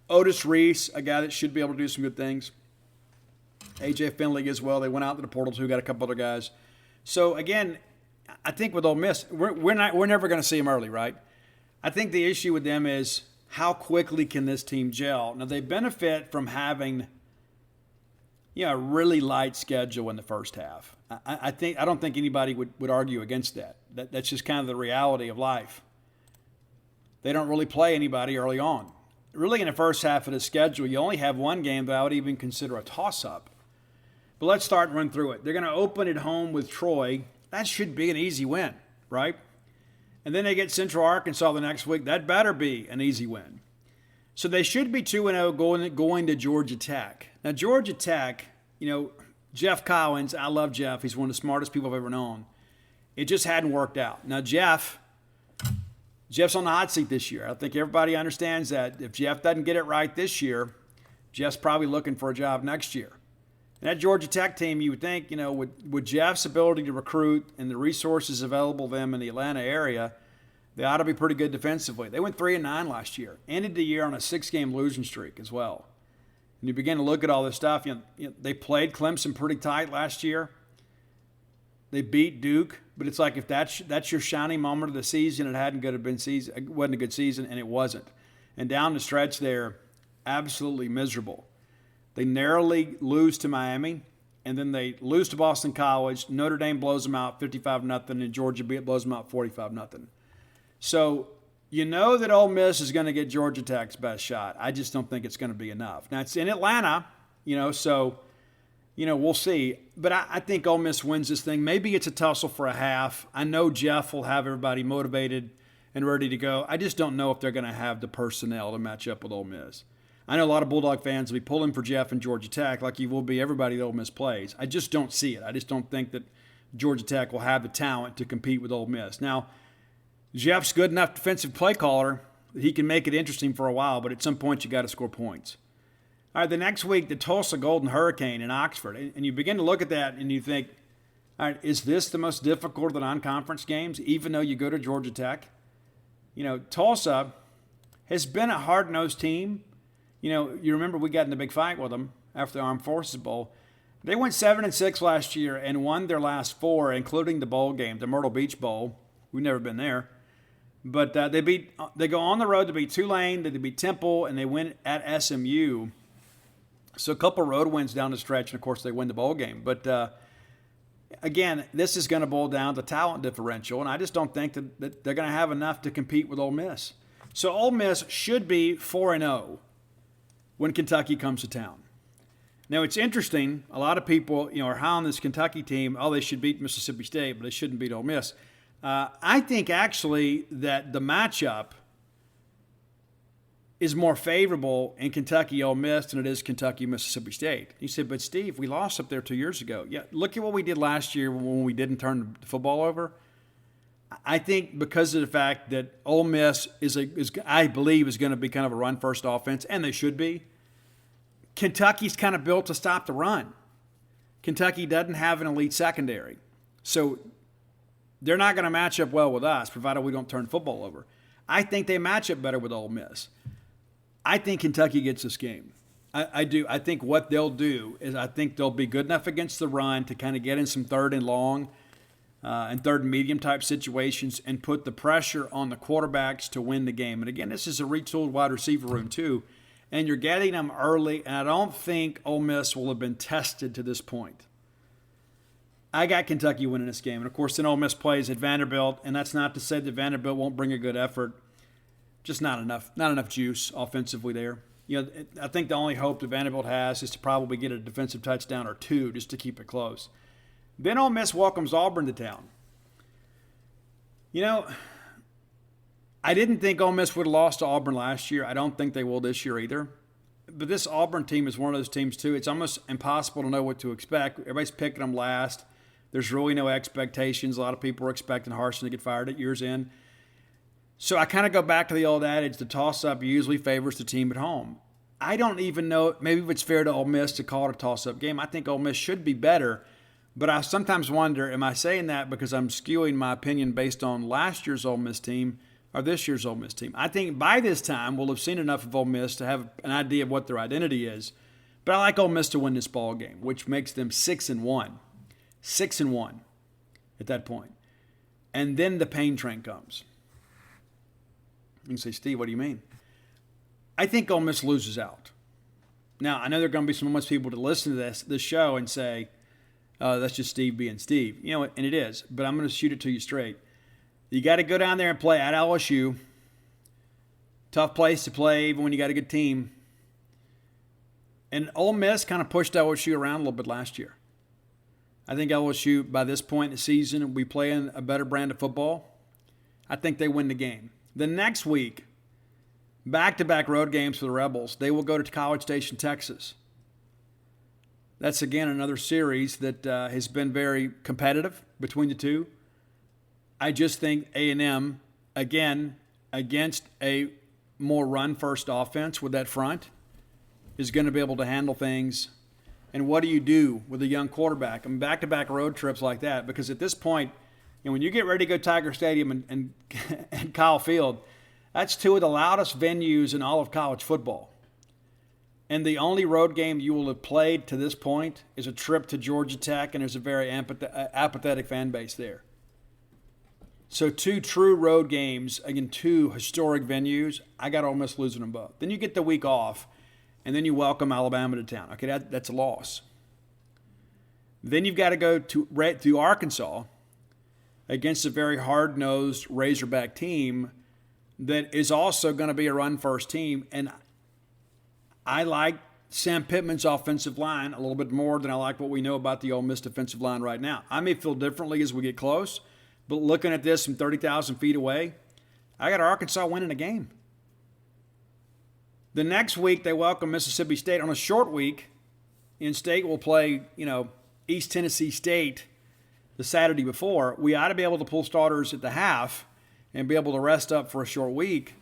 Otis Reese, a guy that should be able to do some good things. A.J. Finley as well. They went out to the portal too, got a couple other guys. So, again, I think with Ole Miss, we're never going to see them early, right? I think the issue with them is how quickly can this team gel. Now, they benefit from having a really light schedule in the first half. I don't think anybody would argue against that. That's just kind of the reality of life. They don't really play anybody early on. Really, in the first half of the schedule, you only have one game that I would even consider a toss-up. But let's start and run through it. They're going to open at home with Troy. That should be an easy win, right? And then they get Central Arkansas the next week. That better be an easy win. So they should be 2-0 going to Georgia Tech. Now, Georgia Tech, Jeff Collins, I love Jeff. He's one of the smartest people I've ever known. It just hadn't worked out. Now, Jeff's on the hot seat this year. I think everybody understands that. If Jeff doesn't get it right this year, Jeff's probably looking for a job next year. And that Georgia Tech team, you would think, with Jeff's ability to recruit and the resources available to them in the Atlanta area, they ought to be pretty good defensively. They went 3-9 last year. Ended the year on a 6-game losing streak as well. And you begin to look at all this stuff. They played Clemson pretty tight last year. They beat Duke, but it's like if that's your shining moment of the season, it wasn't a good season, and it wasn't. And down the stretch there, absolutely miserable. They narrowly lose to Miami, and then they lose to Boston College. Notre Dame blows them out 55-0, and Georgia blows them out 45-0. So you know that Ole Miss is going to get Georgia Tech's best shot. I just don't think it's going to be enough. Now, it's in Atlanta, so we'll see. But I think Ole Miss wins this thing. Maybe it's a tussle for a half. I know Jeff will have everybody motivated and ready to go. I just don't know if they're going to have the personnel to match up with Ole Miss. I know a lot of Bulldog fans will be pulling for Jeff and Georgia Tech like you will be everybody that Ole Miss plays. I just don't see it. I just don't think that Georgia Tech will have the talent to compete with Ole Miss. Now, Jeff's good enough defensive play caller that he can make it interesting for a while, but at some point you got to score points. All right, the next week, the Tulsa Golden Hurricane in Oxford. And you begin to look at that and you think, all right, is this the most difficult of the non-conference games, even though you go to Georgia Tech? Tulsa has been a hard-nosed team. You remember we got in the big fight with them after the Armed Forces Bowl. They went 7-6 last year and won their last 4, including the bowl game, the Myrtle Beach Bowl. We've never been there. But they go on the road to beat Tulane, they beat Temple, and they win at SMU. So a couple road wins down the stretch, and, of course, they win the bowl game. But, again, this is going to boil down to talent differential, and I just don't think that they're going to have enough to compete with Ole Miss. So Ole Miss should be 4-0 when Kentucky comes to town. Now, it's interesting. A lot of people, are high on this Kentucky team. Oh, they should beat Mississippi State, but they shouldn't beat Ole Miss. I think actually that the matchup is more favorable in Kentucky-Ole Miss than it is Kentucky-Mississippi State. You said, but Steve, we lost up there 2 years ago. Yeah, look at what we did last year when we didn't turn the football over. I think because of the fact that Ole Miss I believe, is going to be kind of a run-first offense, and they should be. Kentucky's kind of built to stop the run. Kentucky doesn't have an elite secondary. So they're not going to match up well with us, provided we don't turn football over. I think they match up better with Ole Miss. I think Kentucky gets this game. I do. I think what they'll do is I think they'll be good enough against the run to kind of get in some third and long and third and medium type situations and put the pressure on the quarterbacks to win the game. And again, this is a retooled wide receiver room too, and you're getting them early, and I don't think Ole Miss will have been tested to this point. I got Kentucky winning this game. And, of course, then Ole Miss plays at Vanderbilt, and that's not to say that Vanderbilt won't bring a good effort. Just not enough juice offensively there. I think the only hope that Vanderbilt has is to probably get a defensive touchdown or two just to keep it close. Then Ole Miss welcomes Auburn to town. I didn't think Ole Miss would have lost to Auburn last year. I don't think they will this year either. But this Auburn team is one of those teams, too. It's almost impossible to know what to expect. Everybody's picking them last. There's really no expectations. A lot of people are expecting Harsin to get fired at year's end. So I kind of go back to the old adage, the toss-up usually favors the team at home. I don't even know, maybe if it's fair to Ole Miss to call it a toss-up game. I think Ole Miss should be better. But I sometimes wonder, am I saying that because I'm skewing my opinion based on last year's Ole Miss team or this year's Ole Miss team? I think by this time we'll have seen enough of Ole Miss to have an idea of what their identity is. But I like Ole Miss to win this ball game, which makes them 6-1. 6-1 at that point. And then the pain train comes. You can say, Steve, what do you mean? I think Ole Miss loses out. Now, I know there are going to be some Ole Miss people to listen to this show and say, that's just Steve being Steve. And it is, but I'm going to shoot it to you straight. You got to go down there and play at LSU. Tough place to play, even when you got a good team. And Ole Miss kind of pushed LSU around a little bit last year. I think LSU, by this point in the season, will be playing a better brand of football. I think they win the game. The next week, back-to-back road games for the Rebels. They will go to College Station, Texas. That's, again, another series that has been very competitive between the two. I just think A&M, again, against a more run-first offense with that front, is going to be able to handle things. And what do you do with a young quarterback? Back-to-back road trips like that, because at this point, when you get ready to go Tiger Stadium and Kyle Field, that's two of the loudest venues in all of college football. And the only road game you will have played to this point is a trip to Georgia Tech, and there's a very apathetic fan base there. So two true road games, again, two historic venues. I got Ole Miss losing them both. Then you get the week off, and then you welcome Alabama to town. Okay, that's a loss. Then you've got to go to Arkansas against a very hard-nosed Razorback team that is also going to be a run-first team. And I like Sam Pittman's offensive line a little bit more than I like what we know about the Ole Miss defensive line right now. I may feel differently as we get close, but looking at this from 30,000 feet away, I got Arkansas winning a game. The next week, they welcome Mississippi State on a short week. In-state will play, East Tennessee State the Saturday before. We ought to be able to pull starters at the half and be able to rest up for a short week.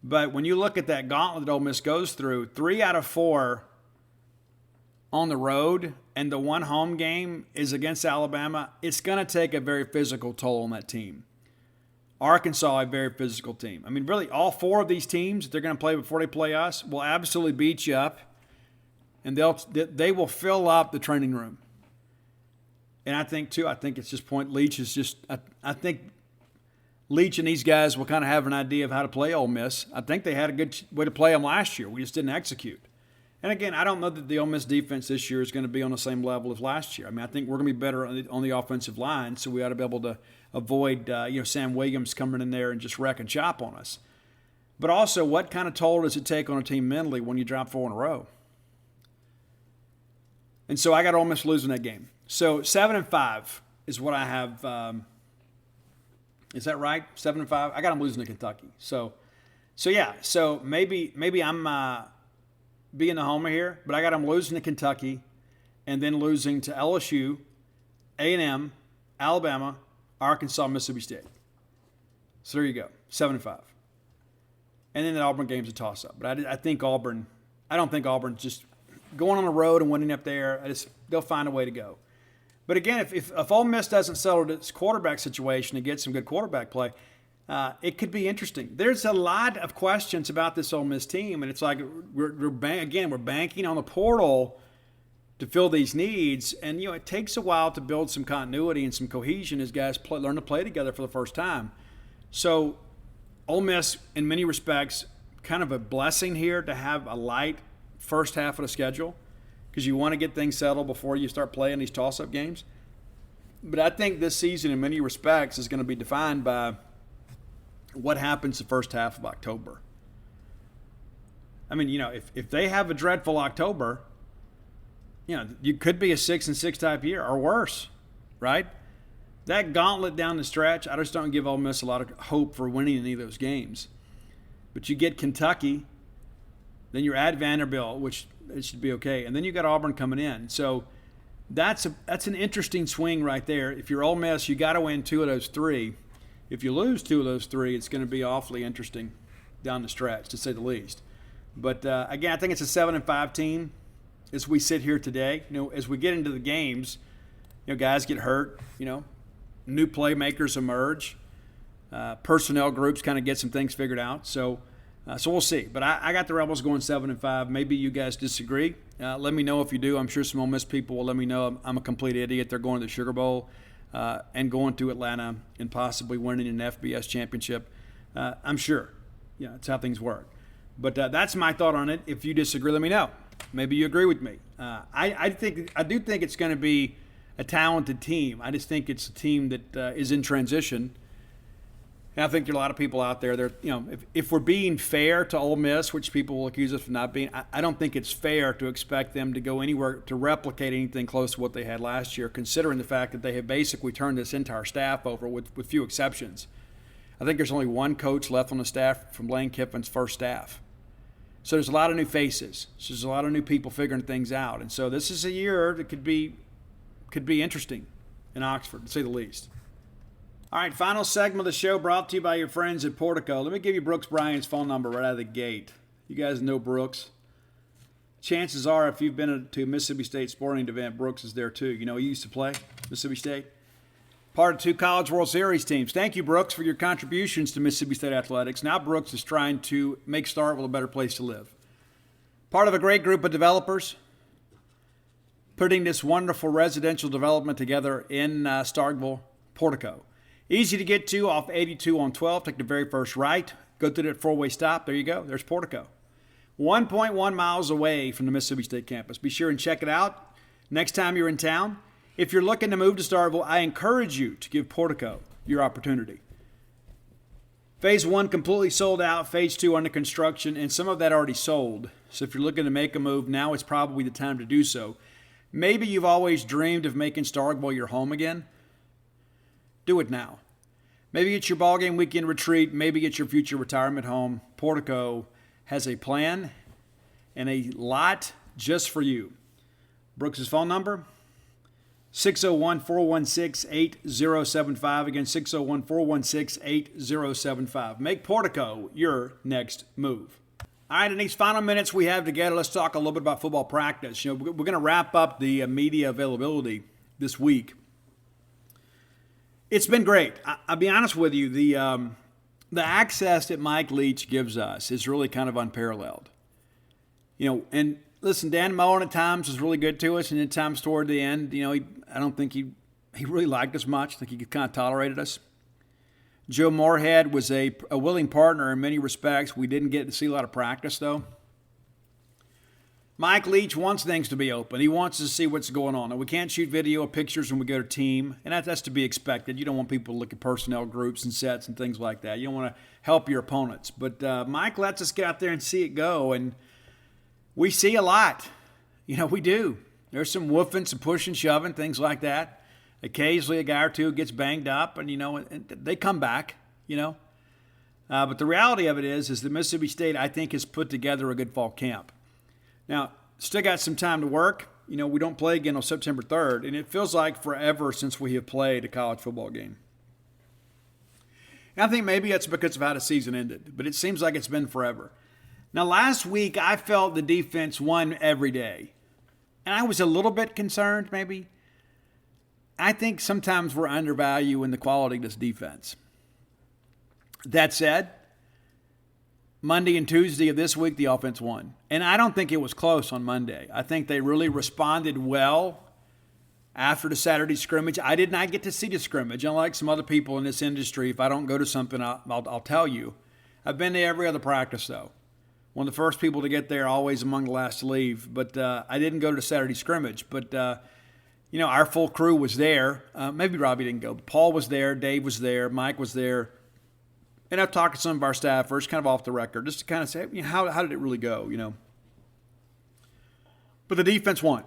But when you look at that gauntlet that Ole Miss goes through, 3 out of 4 on the road, and the one home game is against Alabama, it's going to take a very physical toll on that team. Arkansas, a very physical team. Really, all 4 of these teams that they're going to play before they play us will absolutely beat you up, and they will fill up the training room. And I think it's just point. Leach is just – I think Leach and these guys will kind of have an idea of how to play Ole Miss. I think they had a good way to play them last year. We just didn't execute. And, again, I don't know that the Ole Miss defense this year is going to be on the same level as last year. I think we're going to be better on the offensive line, so we ought to be able to avoid Sam Williams coming in there and just wrecking shop on us. But also, what kind of toll does it take on a team mentally when you drop 4 in a row? And so I got Ole Miss losing that game. So 7-5 is what I have. Is that right? 7-5. I got them losing to Kentucky. So yeah. So maybe I'm being the homer here, but I got them losing to Kentucky, and then losing to LSU, A&M, Alabama, Arkansas, Mississippi State. So there you go, 7-5. And then the Auburn game's a toss-up. But I think Auburn. I don't think Auburn's just going on the road and winning up there. They'll find a way to go. But again, if Ole Miss doesn't settle its quarterback situation and get some good quarterback play, it could be interesting. There's a lot of questions about this Ole Miss team, and it's like we're banking on the portal to fill these needs, and it takes a while to build some continuity and some cohesion as guys learn to play together for the first time. So Ole Miss, in many respects, kind of a blessing here to have a light first half of the schedule, because you want to get things settled before you start playing these toss-up games. But I think this season, in many respects, is going to be defined by what happens the first half of October. I mean, if they have a dreadful October, you could be a 6-6 type year or worse, right? That gauntlet down the stretch, I just don't give Ole Miss a lot of hope for winning any of those games. But you get Kentucky, then you're at Vanderbilt, which it should be okay, and then you got Auburn coming in. So that's an interesting swing right there. If you're Ole Miss, you got to win 2 of those 3. If you lose 2 of those 3, it's going to be awfully interesting down the stretch, to say the least. But again, I think it's a 7-5 team as we sit here today. As we get into the games, guys get hurt. New playmakers emerge. Personnel groups kind of get some things figured out. So we'll see. But I got the Rebels going 7-5. Maybe you guys disagree. Let me know if you do. I'm sure some Ole Miss people will let me know I'm a complete idiot. They're going to the Sugar Bowl and going to Atlanta and possibly winning an FBS championship. I'm sure. That's how things work. But that's my thought on it. If you disagree, let me know. Maybe you agree with me. I do think it's going to be a talented team. I just think it's a team that is in transition. And I think there are a lot of people out there. If we're being fair to Ole Miss, which people will accuse us of not being, I don't think it's fair to expect them to go anywhere to replicate anything close to what they had last year, considering the fact that they have basically turned this entire staff over with few exceptions. I think there's only one coach left on the staff from Lane Kiffin's first staff. So there's a lot of new faces. So there's a lot of new people figuring things out. And so this is a year that could be interesting in Oxford, to say the least. All right, final segment of the show brought to you by your friends at Portico. Let me give you Brooks Bryant's phone number right out of the gate. You guys know Brooks. Chances are, if you've been to a Mississippi State sporting event, Brooks is there too. He used to play Mississippi State. Part of 2 College World Series teams. Thank you, Brooks, for your contributions to Mississippi State athletics. Now Brooks is trying to make Starkville a better place to live. Part of a great group of developers putting this wonderful residential development together in Starkville, Portico. Easy to get to off 82 on 12. Take the very first right. Go through that 4-way stop. There you go. There's Portico. 1.1 miles away from the Mississippi State campus. Be sure and check it out next time you're in town. If you're looking to move to Starkville, I encourage you to give Portico your opportunity. Phase 1 completely sold out. Phase 2 under construction, and some of that already sold. So if you're looking to make a move, now is probably the time to do so. Maybe you've always dreamed of making Starkville your home again. Do it now. Maybe it's your ballgame weekend retreat. Maybe it's your future retirement home. Portico has a plan and a lot just for you. Brooks' phone number, 601-416-8075. Again, 601-416-8075. Make Portico your next move. All right, in these final minutes we have together, let's talk a little bit about football practice. We're going to wrap up the media availability this week. It's been great. I'll be honest with you. The access that Mike Leach gives us is really kind of unparalleled. And listen, Dan Mullen at times was really good to us, and at times toward the end, I don't think he really liked us much. I think he kind of tolerated us. Joe Moorhead was a willing partner in many respects. We didn't get to see a lot of practice, though. Mike Leach wants things to be open. He wants to see what's going on. Now, we can't shoot video or pictures when we go to team, and that's to be expected. You don't want people to look at personnel groups and sets and things like that. You don't want to help your opponents. But Mike lets us get out there and see it go, and we see a lot. We do. There's some woofing, some pushing, shoving, things like that. Occasionally a guy or two gets banged up, and they come back. But the reality of it is that Mississippi State, I think, has put together a good fall camp. Now, still got some time to work. We don't play again on September 3rd, and it feels like forever since we have played a college football game. And I think maybe that's because of how the season ended, but it seems like it's been forever. Now, last week, I felt the defense won every day, and I was a little bit concerned, maybe. I think sometimes we're undervaluing the quality of this defense. That said, Monday and Tuesday of this week, the offense won. And I don't think it was close on Monday. I think they really responded well after the Saturday scrimmage. I did not get to see the scrimmage. Unlike some other people in this industry, if I don't go to something, I'll tell you. I've been to every other practice, though. One of the first people to get there, always among the last to leave. But I didn't go to the Saturday scrimmage. But, our full crew was there. Maybe Robbie didn't go. But Paul was there. Dave was there. Mike was there. And I've talked to some of our staffers, kind of off the record, just to kind of say, how did it really go, But the defense won.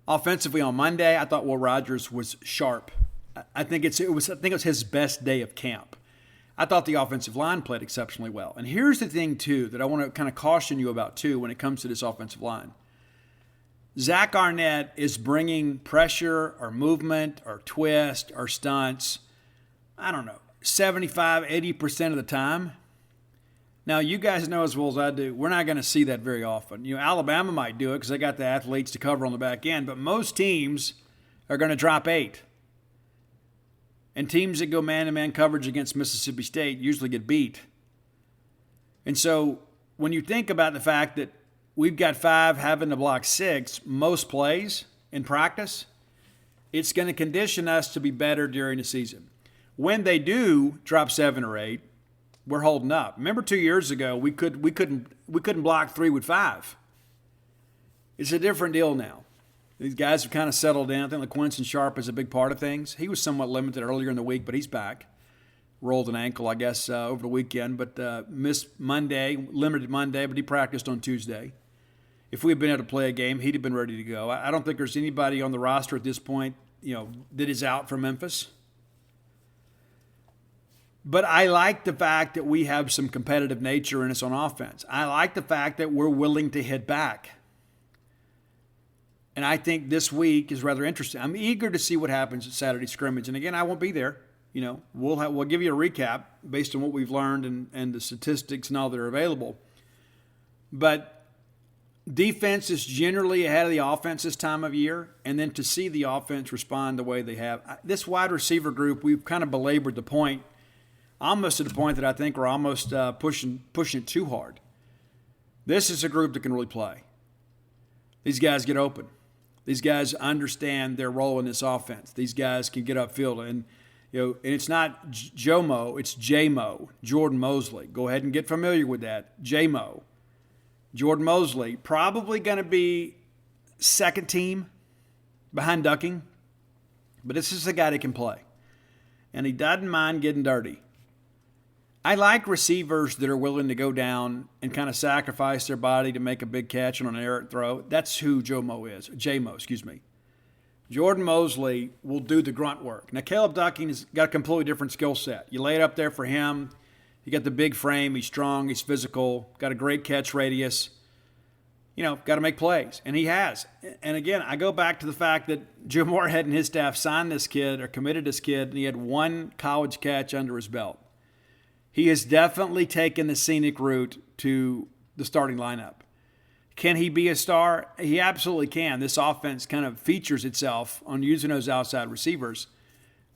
Offensively on Monday, I thought Will Rogers was sharp. I think it was his best day of camp. I thought the offensive line played exceptionally well. And here's the thing, too, that I want to kind of caution you about, too, when it comes to this offensive line. Zach Arnett is bringing pressure or movement or twist or stunts, 75, 80% of the time. Now, you guys know as well as I do, we're not going to see that very often. Alabama might do it because they got the athletes to cover on the back end, but most teams are going to drop 8. And teams that go man-to-man coverage against Mississippi State usually get beat. And so when you think about the fact that we've got 5 having to block 6 most plays in practice, it's going to condition us to be better during the season. When they do drop 7 or 8, we're holding up. Remember 2 years ago, we couldn't block 3 with 5. It's a different deal now. These guys have kind of settled in. I think LaQuinton Sharp is a big part of things. He was somewhat limited earlier in the week, but he's back. Rolled an ankle, I guess, over the weekend, but missed Monday, limited Monday, but he practiced on Tuesday. If we had been able to play a game, he'd have been ready to go. I don't think there's anybody on the roster at this point, that is out for Memphis. But I like the fact that we have some competitive nature in us on offense. I like the fact that we're willing to hit back. And I think this week is rather interesting. I'm eager to see what happens at Saturday scrimmage. And again, I won't be there. We'll give you a recap based on what we've learned and the statistics and all that are available. But defense is generally ahead of the offense this time of year. And then to see the offense respond the way they have. This wide receiver group, we've kind of belabored the point. Almost to the point that I think we're almost pushing it too hard. This is a group that can really play. These guys get open. These guys understand their role in this offense. These guys can get upfield. And, and it's not Jomo, it's J-Mo, Jordan Mosley. Go ahead and get familiar with that. J-Mo. Jordan Mosley, probably going to be second team behind Ducking. But this is a guy that can play. And he doesn't mind getting dirty. I like receivers that are willing to go down and kind of sacrifice their body to make a big catch on an errant throw. That's who J-Mo is. Jordan Mosley will do the grunt work. Now, Caleb Ducking has got a completely different skill set. You lay it up there for him. He got the big frame. He's strong. He's physical. Got a great catch radius. Got to make plays. And he has. And again, I go back to the fact that Joe Moorhead and his staff signed this kid or committed this kid, and he had 1 college catch under his belt. He has definitely taken the scenic route to the starting lineup. Can he be a star? He absolutely can. This offense kind of features itself on using those outside receivers.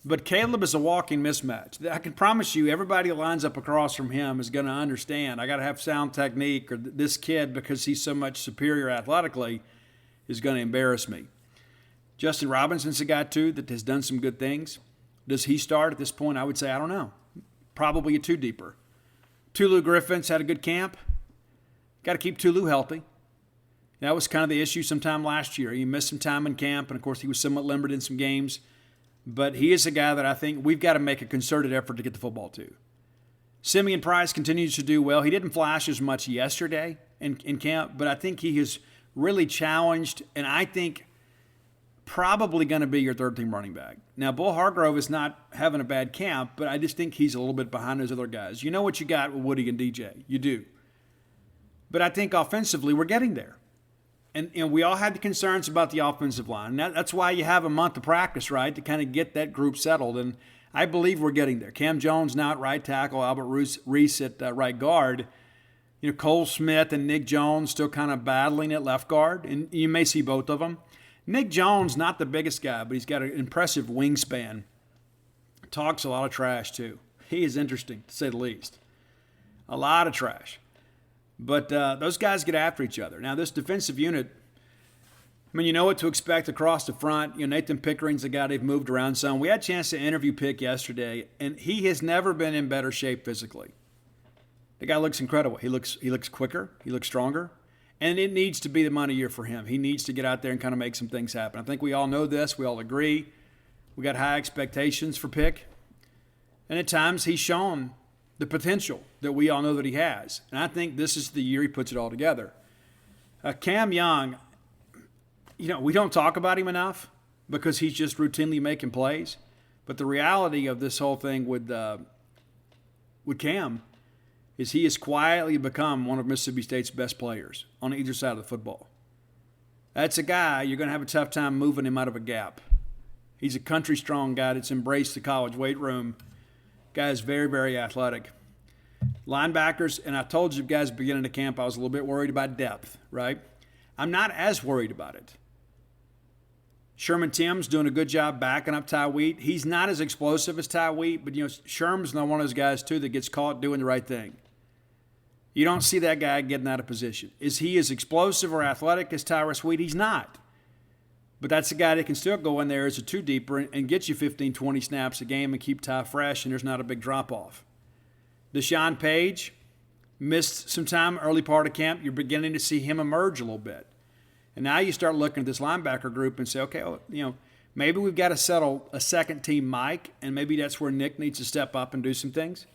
But Caleb is a walking mismatch. I can promise you everybody that lines up across from him is going to understand I got to have sound technique, or this kid, because he's so much superior athletically, is going to embarrass me. Justin Robinson's a guy, too, that has done some good things. Does he start at this point? I would say I don't know. Probably a 2 deeper. Tulu Griffin's had a good camp. Got to keep Tulu healthy. That was kind of the issue sometime last year. He missed some time in camp, and, of course, he was somewhat limited in some games. But he is a guy that I think we've got to make a concerted effort to get the football to. Simeon Price continues to do well. He didn't flash as much yesterday in camp, but I think he has really challenged, and I think probably going to be your third-team running back. Now, Bull Hargrove is not having a bad camp, but I just think he's a little bit behind those other guys. You know what you got with Woody and DJ. You do. But I think offensively we're getting there. And we all had the concerns about the offensive line. That's why you have a month of practice, right, to kind of get that group settled. And I believe we're getting there. Cam Jones now at right tackle, Albert Reese at right guard. You know, Cole Smith and Nick Jones still kind of battling at left guard. And you may see both of them. Nick Jones, not the biggest guy, but he's got an impressive wingspan. Talks a lot of trash, too. He is interesting, to say the least. A lot of trash. But those guys get after each other. Now, this defensive unit, I mean, you know what to expect across the front. You know, Nathan Pickering's the guy they've moved around some. We had a chance to interview Pick yesterday, and he has never been in better shape physically. The guy looks incredible. He looks quicker. He looks stronger. And it needs to be the money year for him. He needs to get out there and kind of make some things happen. I think we all know this. We all agree. We got high expectations for Pick. And at times he's shown the potential that we all know that he has. And I think this is the year he puts it all together. Cam Young, you know, we don't talk about him enough because he's just routinely making plays. But the reality of this whole thing with Cam is he has quietly become one of Mississippi State's best players on either side of the football. That's a guy you're going to have a tough time moving him out of a gap. He's a country-strong guy that's embraced the college weight room. Guy is very, very athletic. Linebackers, and I told you guys at the beginning of camp I was a little bit worried about depth, right? I'm not as worried about it. Sherman Timms doing a good job backing up Ty Wheat. He's not as explosive as Ty Wheat, but, you know, Sherman's not one of those guys, too, that gets caught doing the right thing. You don't see that guy getting out of position. Is he as explosive or athletic as Tyrus Wheat? He's not. But that's a guy that can still go in there as a two-deeper and get you 15, 20 snaps a game and keep Ty fresh, and there's not a big drop-off. Deshaun Page missed some time early part of camp. You're beginning to see him emerge a little bit. And now you start looking at this linebacker group and say, okay, well, you know, maybe we've got to settle a second-team Mike, and maybe that's where Nick needs to step up and do some things.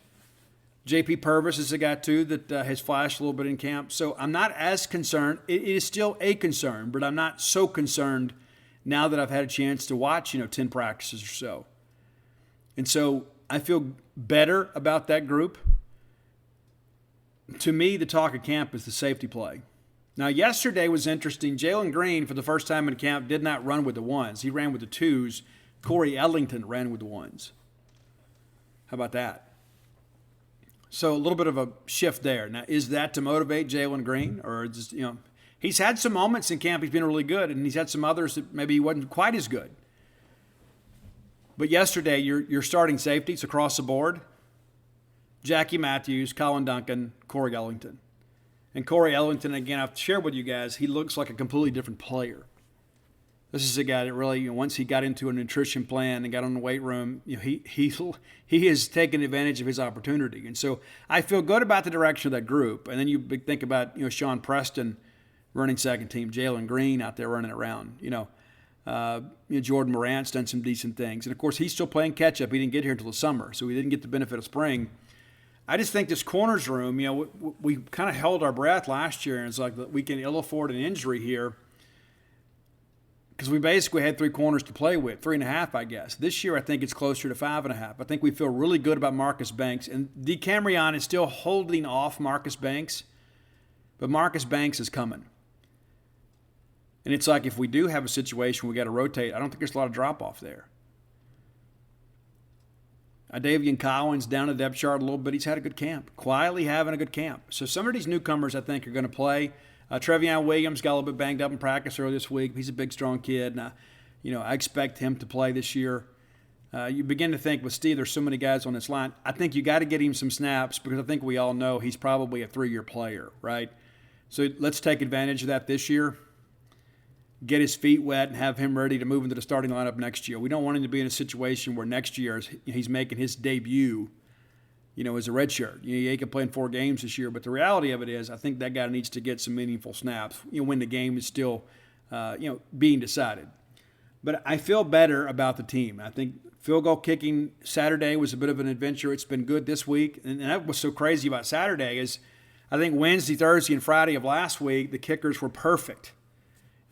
J.P. Purvis is a guy, too, that has flashed a little bit in camp. So I'm not as concerned. It is still a concern, but I'm not so concerned now that I've had a chance to watch, 10 practices or so. And so I feel better about that group. To me, the talk of camp is the safety play. Now, yesterday was interesting. Jalen Green, for the first time in camp, did not run with the ones. He ran with the twos. Corey Ellington ran with the ones. How about that? So a little bit of a shift there. Now, is that to motivate Jalen Green? Or just, he's had some moments in camp he's been really good, and he's had some others that maybe he wasn't quite as good. But yesterday, your starting safeties across the board, Jackie Matthews, Colin Duncan, Corey Ellington. And Corey Ellington, again, I've shared with you guys, he looks like a completely different player. This is a guy that really, once he got into a nutrition plan and got on the weight room, he has taken advantage of his opportunity. And so I feel good about the direction of that group. And then you think about, Sean Preston running second team, Jalen Green out there running around. Jordan Morant's done some decent things. And, of course, he's still playing catch-up. He didn't get here until the summer, so he didn't get the benefit of spring. I just think this corners room, we kind of held our breath last year, and it's like we can ill afford an injury here because we basically had 3 corners to play with, 3.5, I guess. This year, I think it's closer to 5.5. I think we feel really good about Marcus Banks, and DeCamerion is still holding off Marcus Banks, but Marcus Banks is coming. And it's like if we do have a situation we got to rotate, I don't think there's a lot of drop-off there. Davian Collins down the depth chart a little bit. He's had a good camp, quietly having a good camp. So some of these newcomers I think are going to play. Treviana Williams got a little bit banged up in practice earlier this week. He's a big, strong kid. And I expect him to play this year. You begin to think with Steve, there's so many guys on this line. I think you got to get him some snaps because I think we all know he's probably a 3-year player, right? So let's take advantage of that this year. Get his feet wet and have him ready to move into the starting lineup next year. We don't want him to be in a situation where next year he's making his debut, as a redshirt. He can play in 4 games this year, but the reality of it is I think that guy needs to get some meaningful snaps, when the game is still, being decided. But I feel better about the team. I think field goal kicking Saturday was a bit of an adventure. It's been good this week. And that was so crazy about Saturday is I think Wednesday, Thursday, and Friday of last week, the kickers were perfect.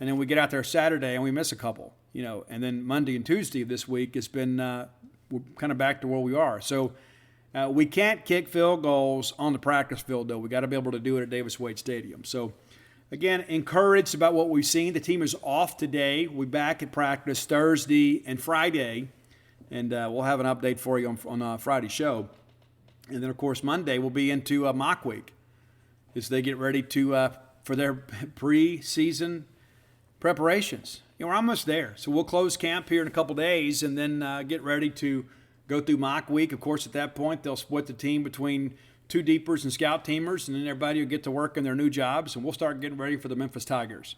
and then we get out there Saturday and we miss a couple, and then Monday and Tuesday of this week it's been we're kind of back to where we are. So we can't kick field goals on the practice field, though. We got to be able to do it at Davis Wade Stadium. So again, encouraged about what we've seen. The team is off today. We're back at practice Thursday and Friday, and we'll have an update for you on Friday's show. And then, of course, Monday we'll be into mock week as they get ready for their preseason preparations. We're almost there. So we'll close camp here in a couple days and then get ready to go through mock week. Of course, at that point, they'll split the team between two deepers and scout teamers, and then everybody will get to work in their new jobs, and we'll start getting ready for the Memphis Tigers.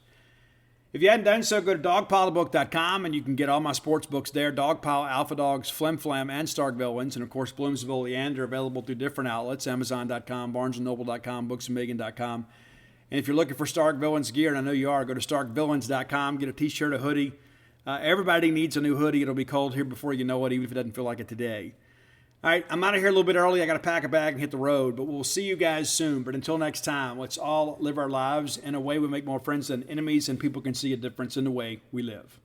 If you hadn't done so, go to dogpilebook.com, and you can get all my sports books there. Dogpile, Alpha Dogs, Flim Flam, and Stark Villains, and of course, Bloomsville Leander, available through different outlets, Amazon.com, BarnesandNoble.com, BooksAndMillion.com. And if you're looking for Stark Villains gear, and I know you are, go to StarkVillains.com, get a t-shirt, a hoodie. Everybody needs a new hoodie. It'll be cold here before you know it, even if it doesn't feel like it today. All right, I'm out of here a little bit early. I got to pack a bag and hit the road, but we'll see you guys soon. But until next time, let's all live our lives in a way we make more friends than enemies, and people can see a difference in the way we live.